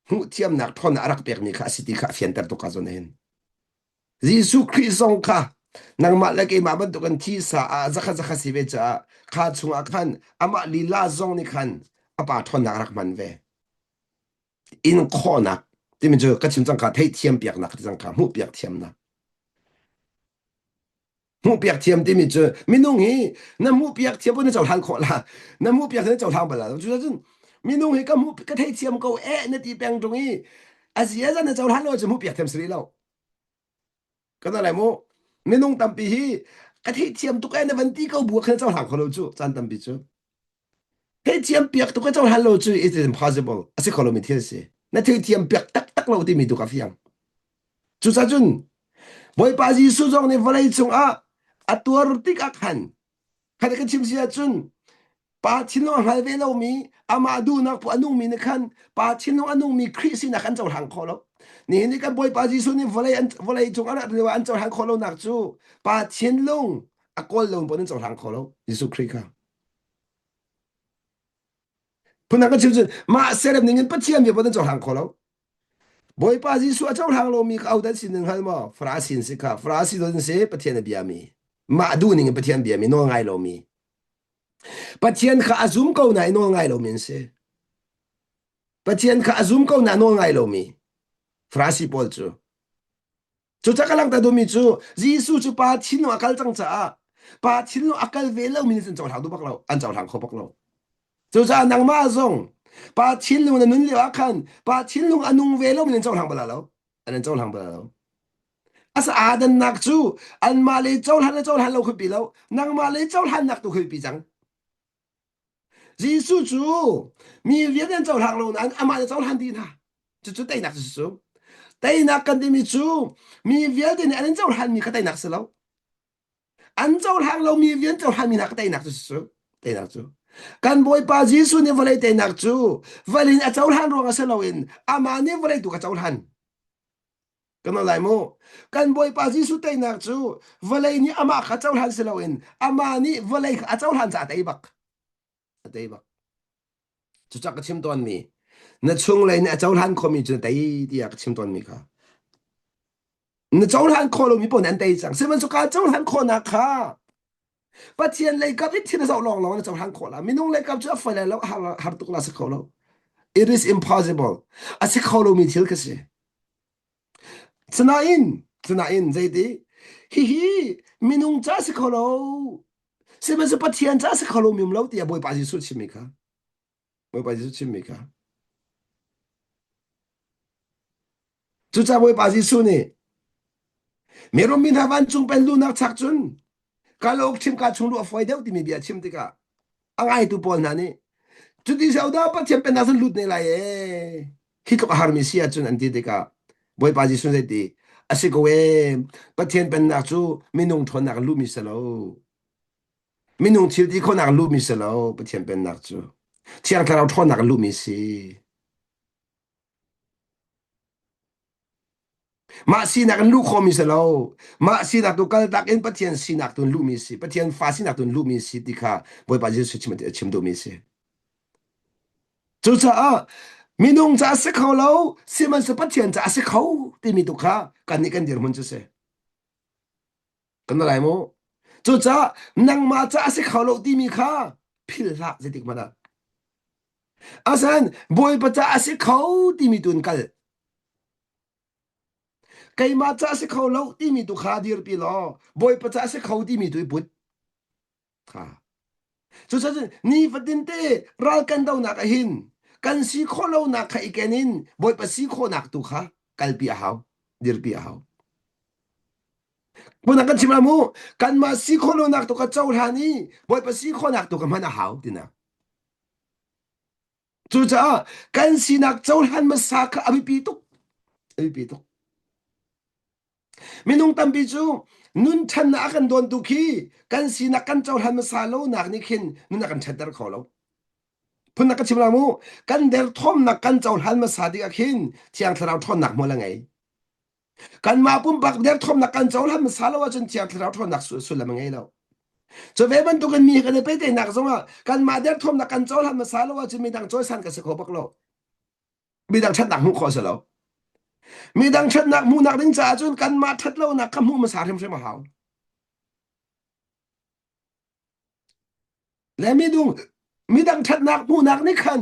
hu thiam nak thon arak pek ni kha siti kha fian tar to ka zon hen Jesu Christ song kha nang ma laki ma ban to kan thi sa a zakha si ve cha kha chung a khan ama lila zong ni khan apa thon nak arak man ve in khona ที่มันจะก็ชิมจังกาให้เทียมเปียกนักจังกาหูเปียกเทียมนะหูเปียกเทียมที่มันจะไม่นุ่งฮีน้ำหูเปียกเทียมบนเจ้าทางขอละน้ำหูเปียกเจ้าทางไปละจุดนั้นไม่นุ่งฮีก็หูก็ให้เทียมก็ในที่แปลงตรงนี้อาเซียนเจ้าทางเราจะหูเปียกเทียมสิริเราก็นั่นแหละโมไม่นุ่งตั้มปีฮีก็ให้เทียมตุกในวันที่เขาบวกให้เจ้าทางเขาเราจู่จันตั้มปีจู่ให้เทียมเปียกตุกเจ้าทางเราจู่ it is impossible อาศัยเขาเราไม่เที่ยวสินั่นให้เทียมเปียกตักเราที่มีตุกเฟียงจุดนั้น boy pa Jisu jong ne valai chung a atur tik a khan ka chim sia chun pa thino hal ve lo mi ama du nak pu anung mi ne khan pa thino anung mi khri na khan chaw hang kho lo ni ka boy pa Jisu ni valai chung a ne an chaw hang kho lo nak chu pa thin long a kol lo po nen chaw hang kho lo Jisu khri ka puna ka chim chun ma serem ningen pa thiam ye po nen chaw hang kho lo boy pa Jisu a chaw hang lo mi ka au da sin hal mo fra sin si ka fra si don se pa thian bia mi ma du ningen pa thian bia mi no ngai lo mi Pathian kha azum ko na no ngai lo min se Pathian kha azum ko na no ngai lo mi frasi pol chu chakalang ta do mi chu Jisu chu pa thin akal chang cha pa thin akal ve lo min sen chaw thang du bak lo an chaw thang kho bak lo chu cha nang ma zong pa thin lu na nun le akhan pa thin lu anung ve lo min chaw thang bala lo an chaw thang bala lo asa adan nak chu an ma le chaw han lo khu pi lo nang ma le chaw han nak tu khu pi chang Giêsu chú mi viết đến châu hàng lâu nan ama châu hàng đi na chú Daihnak chú Daihnak cần đi mi chú mi viết đến anh châu hàng mi cái Daihnak sẽ lâu anh châu hàng lâu mi viết châu hàng mi na cái Daihnak chú kan boy pa Giêsu ni valay Daihnak chú valin a châu hàng rồi sẽ lâu in ama ni valay tu cái châu hàng cái nó lại mo kan boy pa Giêsu Daihnak chú valay ni ama cái châu hàng sẽ lâu in ama ni valay a châu hàng sa tay bak chú chắc cái chim tuần mi nó Chunglei nó cháu han khó mi chú tay đi à cái chim tuần mi cả nó cháu han khó lo mi bỏ nên tay chẳng xem mà chú cả cháu han khó na cả Pathian lấy cặp ít thì nó giàu lòng nó cháu han khó là mình không lấy cặp chú phải là lâu har tục là sẽ khó lâu it is impossible à sẽ khó lo mi thiếu cái gì chana in vậy đi hi mình không chắc sẽ khó lâu xem mà chú Pathian chắc sẽ khó lo mi lâu thì à bồi bao nhiêu suốt chim mi cả bồi bao nhiêu chim mi cả chú cha bồi bao nhiêu suốt nè meron min havan chung pen lu nak chak chun kalok chim ka chung lu foi deu ti mi bia chim ti ka angai tu pol na ni chu ti sau da pa chem pen na sun lut ne la e hi to har mi sia chun an ti ka boi pa ji sun se ti asi ko we pa thien pen na chu minung thon nak lu mi se lo minung thil ti ko nak lu mi se lo pa thien pen nak chu chiang ka thon nak lu mi si ma si nak lu kho mi se lo ma si nak tu kal tak en Pathian si nak tu lu mi si Pathian fa si nak tu lu mi si ti kha boi pa Jesu chim do mi si chu cha a minung cha se kho lo si man se Pathian cha se kho ti mi tu kha kan ni kan dir mun chu se kan lai mo chu cha nang ma cha se kho lo ti mi kha phil la je tik ma da asan boi pa cha se kho ti mi tun kal cái mà cha sẽ khâu lâu đi mi tu khá đi rồi lo boy pa cha sẽ khâu đi mi tu bút khá cho nên ni phát tin tê ra cần đâu nạc hin cần si khâu lâu nạc khai cái nín boy pa si khâu nạc tu khá kal pi hao đi pi hao bữa nào cần chim làm mu cần mà si khâu lâu nạc tu cái châu hani boy pa si khâu nạc tu cái mana hao đi nào cho cha cần si nạc châu han mà sa ka abi pi tu minung tambi chu nun chan na akan don tu khi kan si na kan chaw han ma sa lo nak ni khin nun na kan chatar kho lo phun na ka chim la mu kan der thom na kan chaw han ma sa di a khin thiang tharau thon nak mo la ngai kan ma pum bak der thom na kan chaw han ma sa lo wa chen thiang tharau thon nak su la ma ngai lo cho ve ban tu kan mi kan pe te nak zonga kan ma der thom na kan chaw han ma sa lo wa chen mi dang choi san ka se kho bak lo mi dang chat nak mu kho se lo mi dang chat nak mu nak ding cha chun kan ma that lo nak kam mu ma sa them se ma hao le mi dang chat nak mu nak ni khan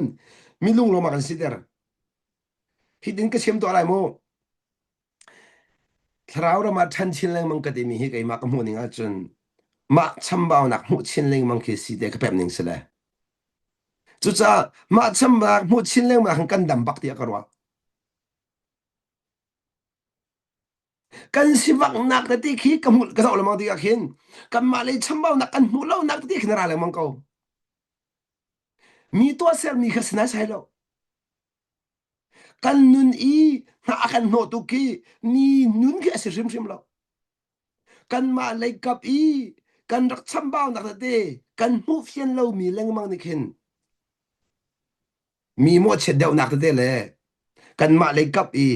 mi lung lo ma kan si der hi din ka chem to lai mo thrau ra ma than chin leng mang ka ti mi hi kai ma ka mu ning a chun ma cham bao nak mu chin leng mang ki si de ka pem ning se le chu cha ma cham ba mu chin leng ma hang kan dam bak ti ka ro kan si vak nak ta ti khi ka mu ka zo la mang ti ka khin kan ma le cham bao nak kan mu lo nak ti khin ra le mang ko mi to sel mi kha sna sai lo kan nun i na akan no tu ki ni nun ki ase rim rim lo kan ma le kap i kan rak cham bao nak ta te kan mu fian lo mi leng mang ni khin mi mo che deu nak ta te le kan ma le kap i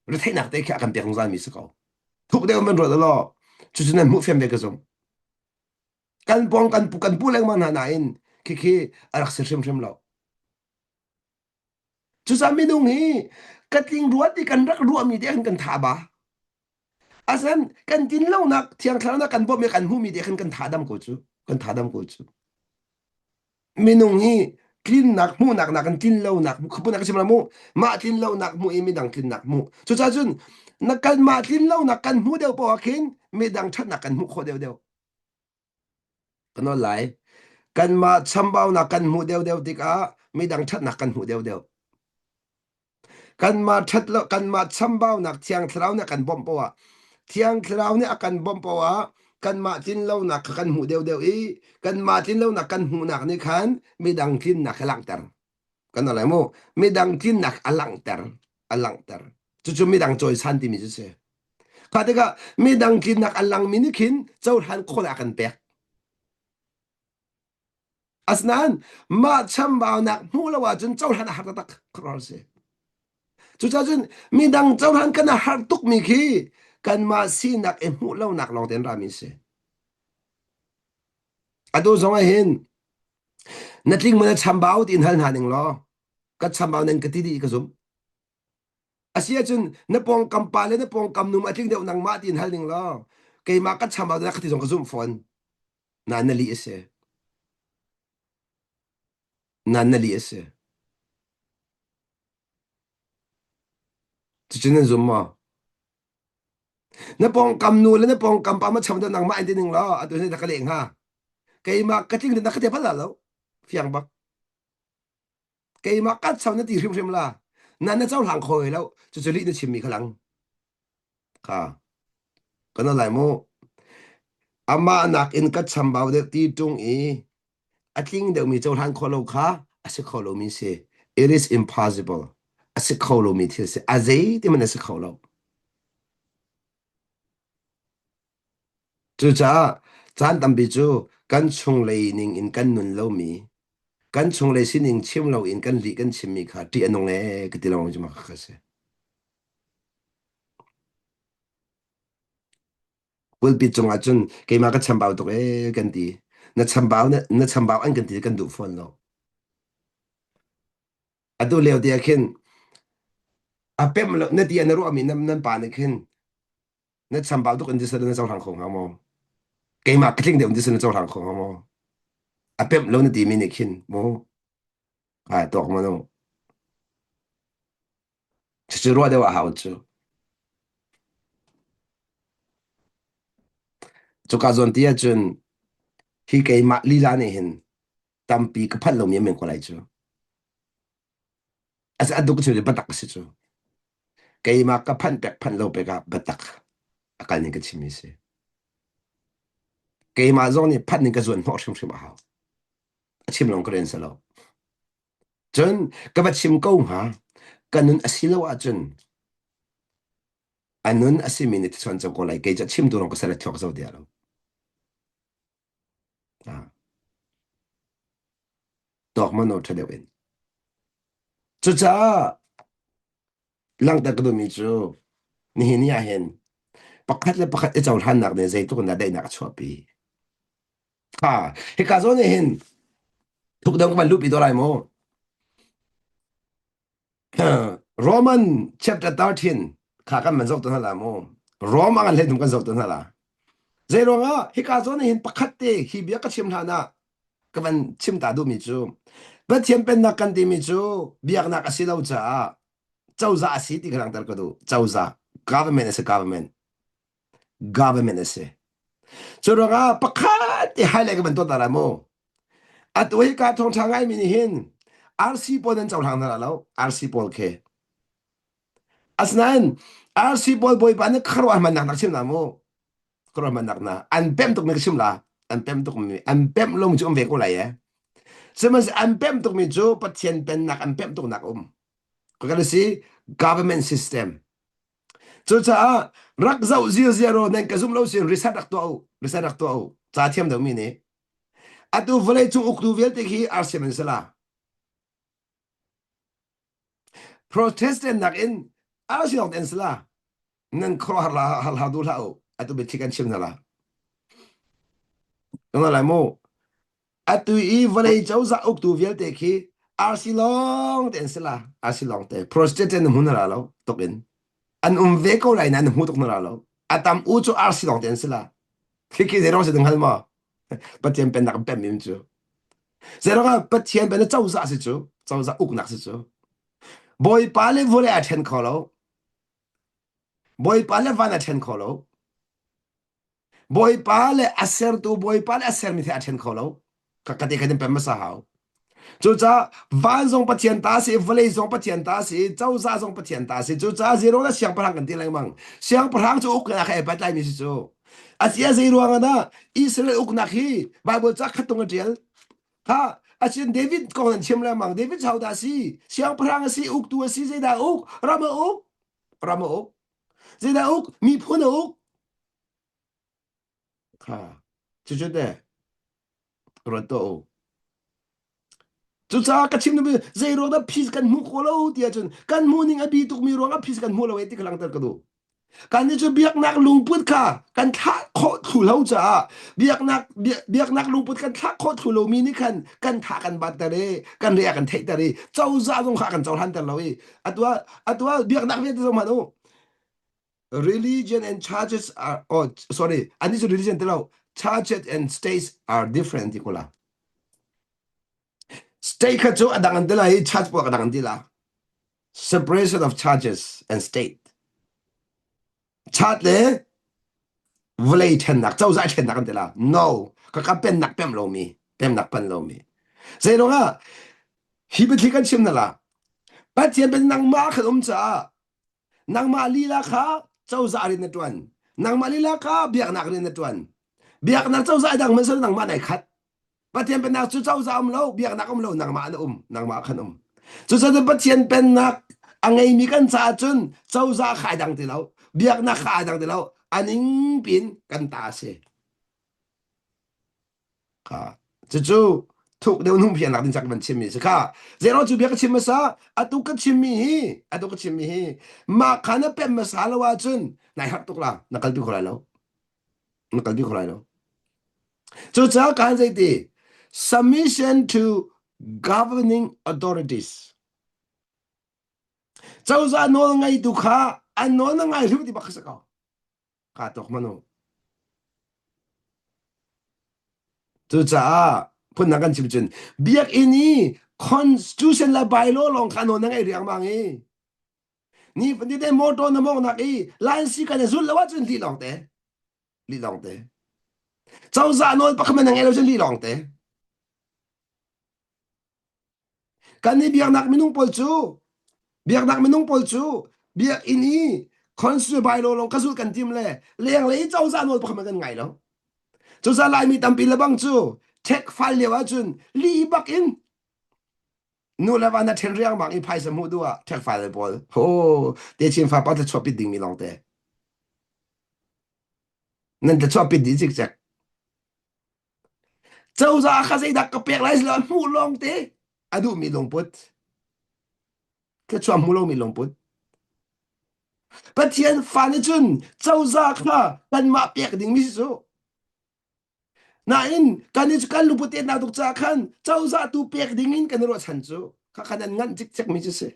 ru thai nak te kha kan pe khong zan mi se ko thuk deu man ro da lo chu chu nan mu fiam de ka zong kan pong kan pu leng mang na na in khi arak se rim rim lo chu sa mi nung hi ka ting ruat ti kan rak ruam mi de kan tha ba asan kan tin lo nak thiang thla na kan bo me kan hu mi de kan tha dam ko chu kan tha dam ko chu mi nung hi tin nak mu nak nak kan tin lo nak khu pu nak sim la mu ma tin lo nak mu e mi dang tin nak mu chu cha chun na kan ma tin lo nak kan hu deu po khin mi dang that nak kan hu kho deu deu kan no lai kan ma cham bao nak kan hu deu deu tik a mi dang that nak kan hu deu deu kan ma that lo kan ma cham bao nak thiang thlau na kan bom po a thiang thlau ne akan bom po a kan ma tin lo nak kan hu deu deu i kan ma tin lo nak kan hu nak ni khan mi dang tin nak lang tar kan la mo mi dang tin nak alang tar chu chu mi dang choi san ti mi chu se ka de ga mi dang tin nak alang mi ni khin chau han khol akan pe asnan ma cham bao nak mu la wa chun chau han har tak khrol se chu cha chun mi dang chau han kan har tuk mi khi kan ma si nak e mu lo nak long ten ra mi se ado zong a hin na tling mana cham bao tin hal na ning lo ka cham bao nen ka ti di ka zum asia chun na pong kam pa le na pong kam nu ma tling deuh nang ma tin hal ning lo ke ma ka cham bao na ka ti zong ka zum phone na li ese na li ese chu chen zum ma na pong kam nu le na pong kam pa ma cham da nang ma tin ning lo atu ne ta ka leng ha ke ma ka ting na ka te pa la lo fiang bak ke ma ka cham na ti rim rim la na chau lang khoi lo chu chu li na chim mi khalang ka kana lai mo ama nak in ka cham bao de ti tung e atling de mi chau han kholo kha ase kholo mi se it is impossible ase kholo mi thil se azei te man ase kholo chu cha chan tam bi chu kan chung lei ning in kan nun lo mi kan chung lei sin ning chim lo in kan li kan chim mi kha ti anong e ka ti lo ju ma kha se will bi chung a chun ke ma ka cham bao to e kan ti na cham bao an kan ti kan du phone lo adu leo dia khen a pem lo na ti na ro mi nam pa na khen na cham bao to kan ti sa na chang khong ha mo ke ma ka thing de un ti sa na chang khong ha mo a pem lo na ti mi ni khin mo a to ma no chi ro de wa ha chu chu ka zon ti a chun hi ke ma li la ne hin tam pi ka phat lo mi men ko lai chu as a du ku chu de patak si chu ke ma ka phan pek phan lo pe ka batak akal ni ka chi mi se ke ma zon ni phat ni ka zon ho shim shim ha chim long kren sa lo chun ka ba chim ko ha kanun asilo a chun anun asimi ni chon chon ko lai ke cha chim du rong ko sa la thok zo dia lo à tọt mà nó thay đổi chú cha lăng ta cái đồ mi chú ni hin ya hen pakhat le pakhat e chaw han nak ne zai tu na dai nak chua pi ha he ka zo ne hen thuk dang ban lu pi do lai mo Roman chapter 13 kha kan man zok tu na la mo Roma kan le dum kan zok tu na la zai ro nga he ka zo ne hen pakhat te hi bia ka chim na ka ban chim ta du mi chú Pathian Pennak kan ti mi chu biak nak asilau cha châu za si ti khang tar ko du châu za government is a government is cho ro ga pakhat ti hai le ga ban to ta la mo at we ka thong thang ai mi ni hin RC pol den chau thang na lo RC pol ke asnan RC pol boy pa na kharwa man nak sim na mo kharwa man nak na an pem tok me sim la an pem tok mi an pem lo mu chu ve ko la ye semas an pem tok mi chu pathian pen nak an pem tok nak ko ka si government system chu cha rak zau zero zero nen ka zum lo sin reset rak to cha thiam do mi ni atu vle chu uk tu vel te khi RC men sala protestant nak in RC ong den sala nen kro har la hal hadu la atu be chikan chim na la no la mo atu I vle chau za uk tu vel te khi RC long den sala RC long te protestant hun la lo tokin an ve ko lai nan hu tok na la lo atam u chu RC long den sala khi zero se deng hal ma pathian pen nak pen min chu zero ga pathian pen chau za si chu chau za uk nak si chu boy pale vole athen kholo boy pale van athen kholo boy pale aser tu boy pale aser mi the athen kholo ka ka te ka dem pem sa hao chu cha van zong pathian ta si vole zong pathian ta si chau za zong pathian ta si chu cha zero la siang parang kan ti lang mang siang parang chu uk na kha pat lai mi si chu asia zero nga na Israel uk na khi bible cha khatung a ha asin David ko nan chim la mang David chau da si siang parang si uk tu si zai da uk rama uk zai da uk mi phun uk ha chu chu de ro to chu cha ka chim no zai ro da phis kan mu ko lo dia chun kan mu ning a bi tuk mi ro nga phis kan mu lo ti klang tar ka do kan ni chu biak nak lung put kha kan tha kho thu lo cha biak nak lung put kan tha kho thu lo mi ni kan tha kan bat ta re kan ria kan thei ta re chau za jong kha kan chau han ta lo e atwa biak nak ve ta ma no religion and charges are oh sorry and this religion tell charges and states are different ikula state ka chu adang an tela hi charge po adang an tela separation of charges and state charge le vlei then nak chau za then nak an tela no ka pen nak pem lo mi pem nak pan lo mi zai lo nga hi be thikan chim na la pa tian ben nang ma khum cha nang ma li la kha chau za rin na tuan nang ma li la kha biak nak rin na tuan biak nak chau za dang man so nang ma nai khat Pathian pen nak chu chau za lo biak nak lo nang ma na nang ma khan chu sa de pathian pen nak angai mi kan cha chun chau za khai dang ti lo biak nak khai dang ti lo aning pin kan ta se kha chu chu thuk deu nung phian nak din chak ban chim mi se kha zero chu biak chim ma sa atu ka chim mi atu ka chim mi ma khana pen ma sa lo wa chun nai hak tuk la nakal bi kholai lo nakal bi kholai lo chu cha kan zai ti submission to governing authorities. Chau za no ngai tu kha an no na ngai lu ti baksa ka tok mano. Tu cha pun na kan chim chun biak ini constitution la bylaw long kha no na ngai riang mang e. Ni ni de moto na mong nak e lan si ka na zul la wa chun li long te. Li long te. Chau za no pa kha man ngai lo chun li long te. Kan ni biak nak minung pol chu biak nak minung pol chu biak ini constitution bylaw long kasul kan tim le leng le chau za no pa kha man kan ngai lo chu za lai mi tam pi la bang chu tek file le wa chun li bak in nu la wa na then riang bang i phai sa mu du a tek file bol ho de chin fa pa ta chop pi ding mi long te nan ta chop pi di jik jak chau za kha sei dak ka pek lai la mu long te adu mi long put ke chwa mu lo mi long put Pathian fa ni chun chau za kha kan ma pek ding mi so na in kan ni kan lu putet na duk cha khan chau za tu pek ding in kan ro chan chu kha khanan ngan chik chak mi chu se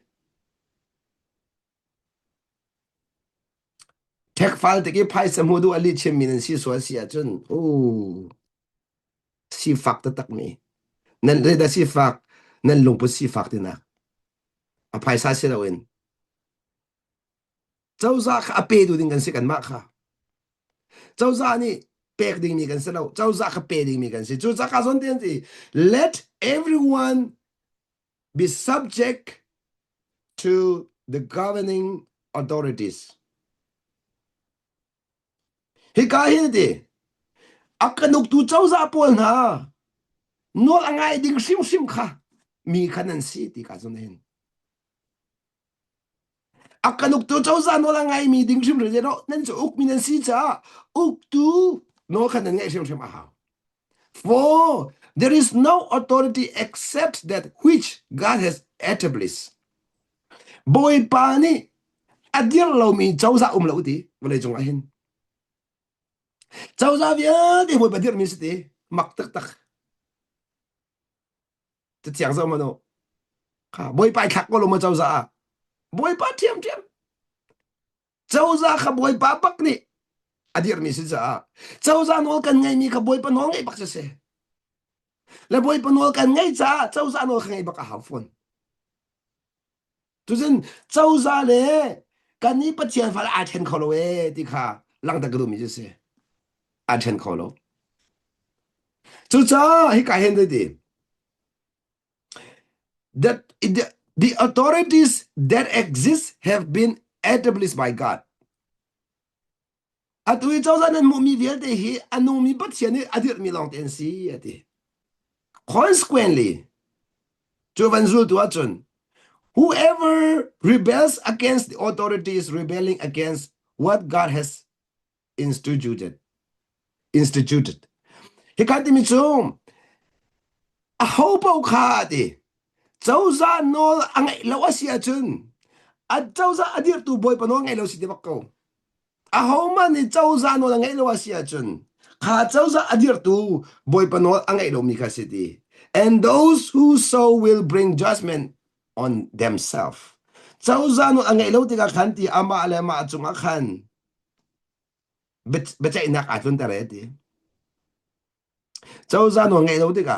tek file te ki phai sa mu du ali chem min si so si a chun o si fak ta tak mi nan re da si fak nan lung pu si fak ti na a phai sa se la wen cháu ra khá bê đủ đình gần sẽ cần mắc khá cháu ra ni bê đình mi gần sẽ đâu cháu ra khá bê đình mi gần sẽ chú ra khá son tiền gì let everyone be subject to the governing authorities hi ka hi đi akanuk tu cháu ra pol na nol angai ding sim sim khá mi khanan si ti ka son hen akanuk tu cháu ra nol angai mi ding sim re no nên cho uk mi nan si cha uk tu no khanan ngai sim sim a ha for there is no authority except that which God has established. Boy pa ni adir lo mi cháu ra lo ti boleh jong ahin. Cháu ra vía thì boy badir mi sti mak tak tak. Te tiang sa mano. Ka boy pa khak ko lo ma cháu ra. Boy pa tiam tiam. Cháu ra kha boy pa pak ni adir mi si sa. Cháu ra nol kan ngai mi kha boy pa nol ngai bak se. La boy pa nol kan ngai cha cháu ra nol ngai bak ha phone. Tuzen cháu ra le kan ni Pathian fa a then kholo e ti kha lang ta gru mi je se a then kholo chu cha hi ka hen de di that the authorities that exist have been established by God atui cháu ra nan mu mi vel de hi anu mi Pathian ni adir mi long ten si ati consequently chu van zul tu achun whoever rebels against the authorities rebelling against what God has instituted hi ka ti mi chu a ho po kha ti cháu ra nol angai lo asia chun a cháu ra adir tu boy pa no ngai lo si de bakko a ho man ni cháu ra nol angai lo asia chun kha cháu ra adir tu boy pa no angai lo mi ka si ti and those who so will bring judgment on themselves cháu ra nol angai lo ti ka khan ti ama ale ma chung a khan bet chai nak a chun ta re ti cháu ra nol ngai lo ti ka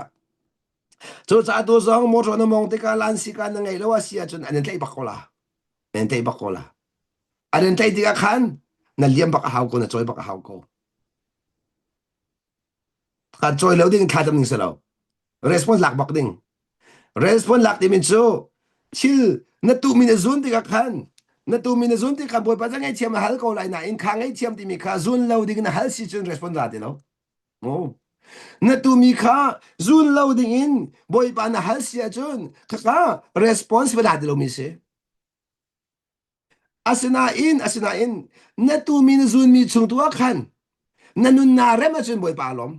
chú cha tu song mo cho nó mong te ka lan si ka na ngai lo asia chun an tlai bakola en tlai bakola an tlai ti ka khan na liam bak hau ko na choi bak hau ko ka choi lo ding kha tam ning selo response lak bak ding response lak ti min chu chil na tu min zun ti ka khan na tu min zun ti ka boy pa ngai chiam hal ko lai na in kha ngai chiam ti mi kha zun lo ding na hal si chun response la ti lo mo na tu mi kha zun lo ding in boy pa na hal si chun kha response ba la ti lo mi se asina in na tu min zun mi chung tu khan na nun na re ma chun boy pa lom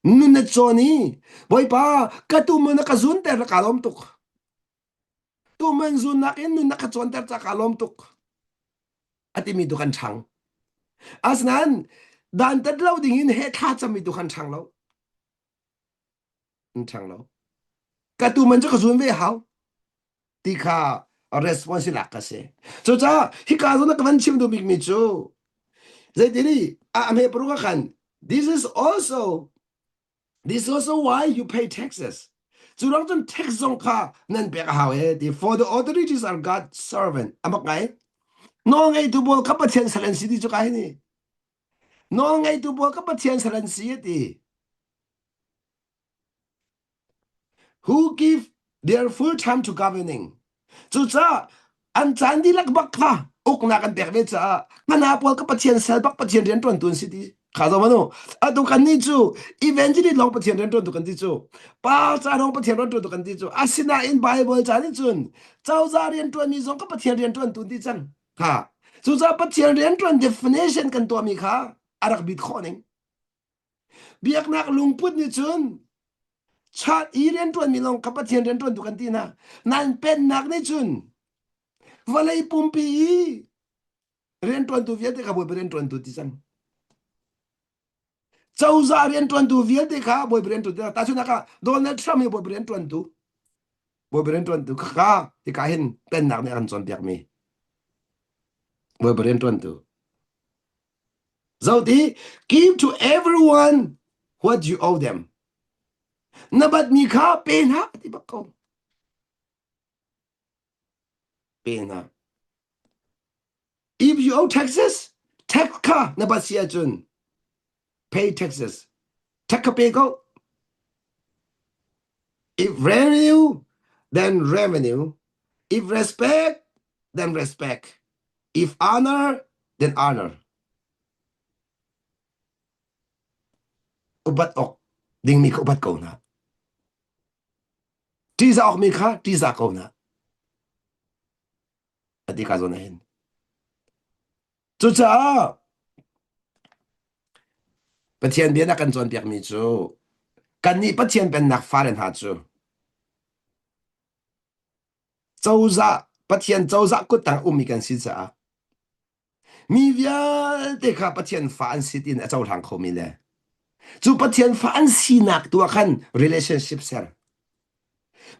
nun na choni boy pa ka tu man ka zun ter ka lom tuk tu man zun na in nun na ka chon ter cha ka lom tuk ati mi du kan chang asnan dan tat lo ding in he tha cha mi du kan chang lo ka tu man cha ka zun ve hao ti kha response la ka se cho cha hi ka zo na kan chim du big mi chu zai diri am he pru ka khan this is also why you pay taxes churang chun tax zong kha nan pe ka hawe for the authorities are God's servant amak ngai no ngai tu bol ka pathian salan si di chu kai ni no ngai tu bol ka pathian salan si ti who give their full time to governing chu cha an chan di lak bak kha uk na kan pek ve cha mana pol ka pathian sal bak pathian rian ton tun si ti kha do mano a tu kan ni chu eventually long pathian rian ton tu kan ti chu pa cha long pathian rian ton tu kan ti chu asina in bible cha ni chun chau za rian ton mi zong ka pathian rian ton tu ti chang kha chu cha pathian rian ton definition kan to mi kha arak bit khoning biak nak lungput ni chun chat i rian ton mi long ka pathian rian ton tu kan ti na nan pen nak ni chun valai pumpi rian ton tu viet ka boy rian ton tu ti chang cháu ra rian tuan tu viết thì khá bồi rian tu ta chu naka Donald Trump bồi rian tuan tu khá thì cả hin pen nak ne an chon piak mi bồi rian tuan tu zau ti give to everyone what you owe them na bat mi khá pen ha ti bak ko pay na. If you owe taxes, tax ka na ba siya chun? Pay taxes. Tax ka pay ko. If revenue, then revenue. If respect, then respect. If honor, then honor. Ubat ok. Ding mi ka ubat ko na. Tisa ok mi ka, tisa ko na. At di ka zonahin. Chucha! Pathian biya na kan zon piyak mi chu. Kan ni pathian Pennak faren ha chu. Zauza, pathian zauza kutang umi kan si cha. Mi vial te ka pathian faan sitin a zau thang ko mi le. Chu pathian faan sinak tua kan relationship ser.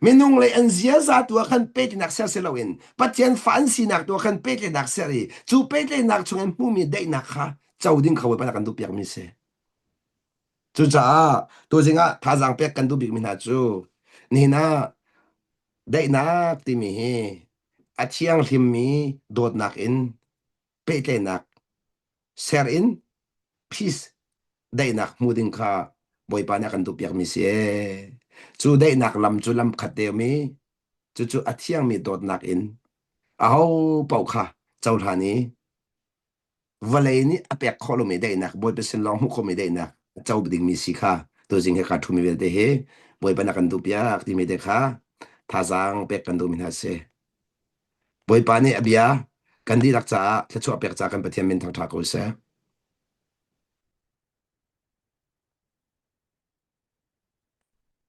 Minung lay an zia za tua kan peti nak ser selawin. Pathian faan sinak tua kan peti nak seri. Chu peti nak chungan mumi Daihnak ha. Zau ding kawe pa kan du piyak mi se. Chu cha, tu zinga thazang pek kan du big min ha chu. Ni na Daihnak ti mi hi. A Thiang him mi Dawtnak in Pennak ser in peace Daihnak muding ka boy pa na kan du piyak mi se. Chu Daihnak lam chu lam khate mi. Chu a Thiang mi Dawtnak in. Aho pau kha chau thani. Valay ni apek kholo mi Daihnak boy pe sin long hu ko mi Daihnak. Chau ding mi si kha. Tu jing he ka thu mi de he. Boy pa na kan du piyak ti mi de kha. Thazang pek kan du min ha se. Boy pa ni abia kan di lak cha chu apek cha kan Pathian min thang tha ko se.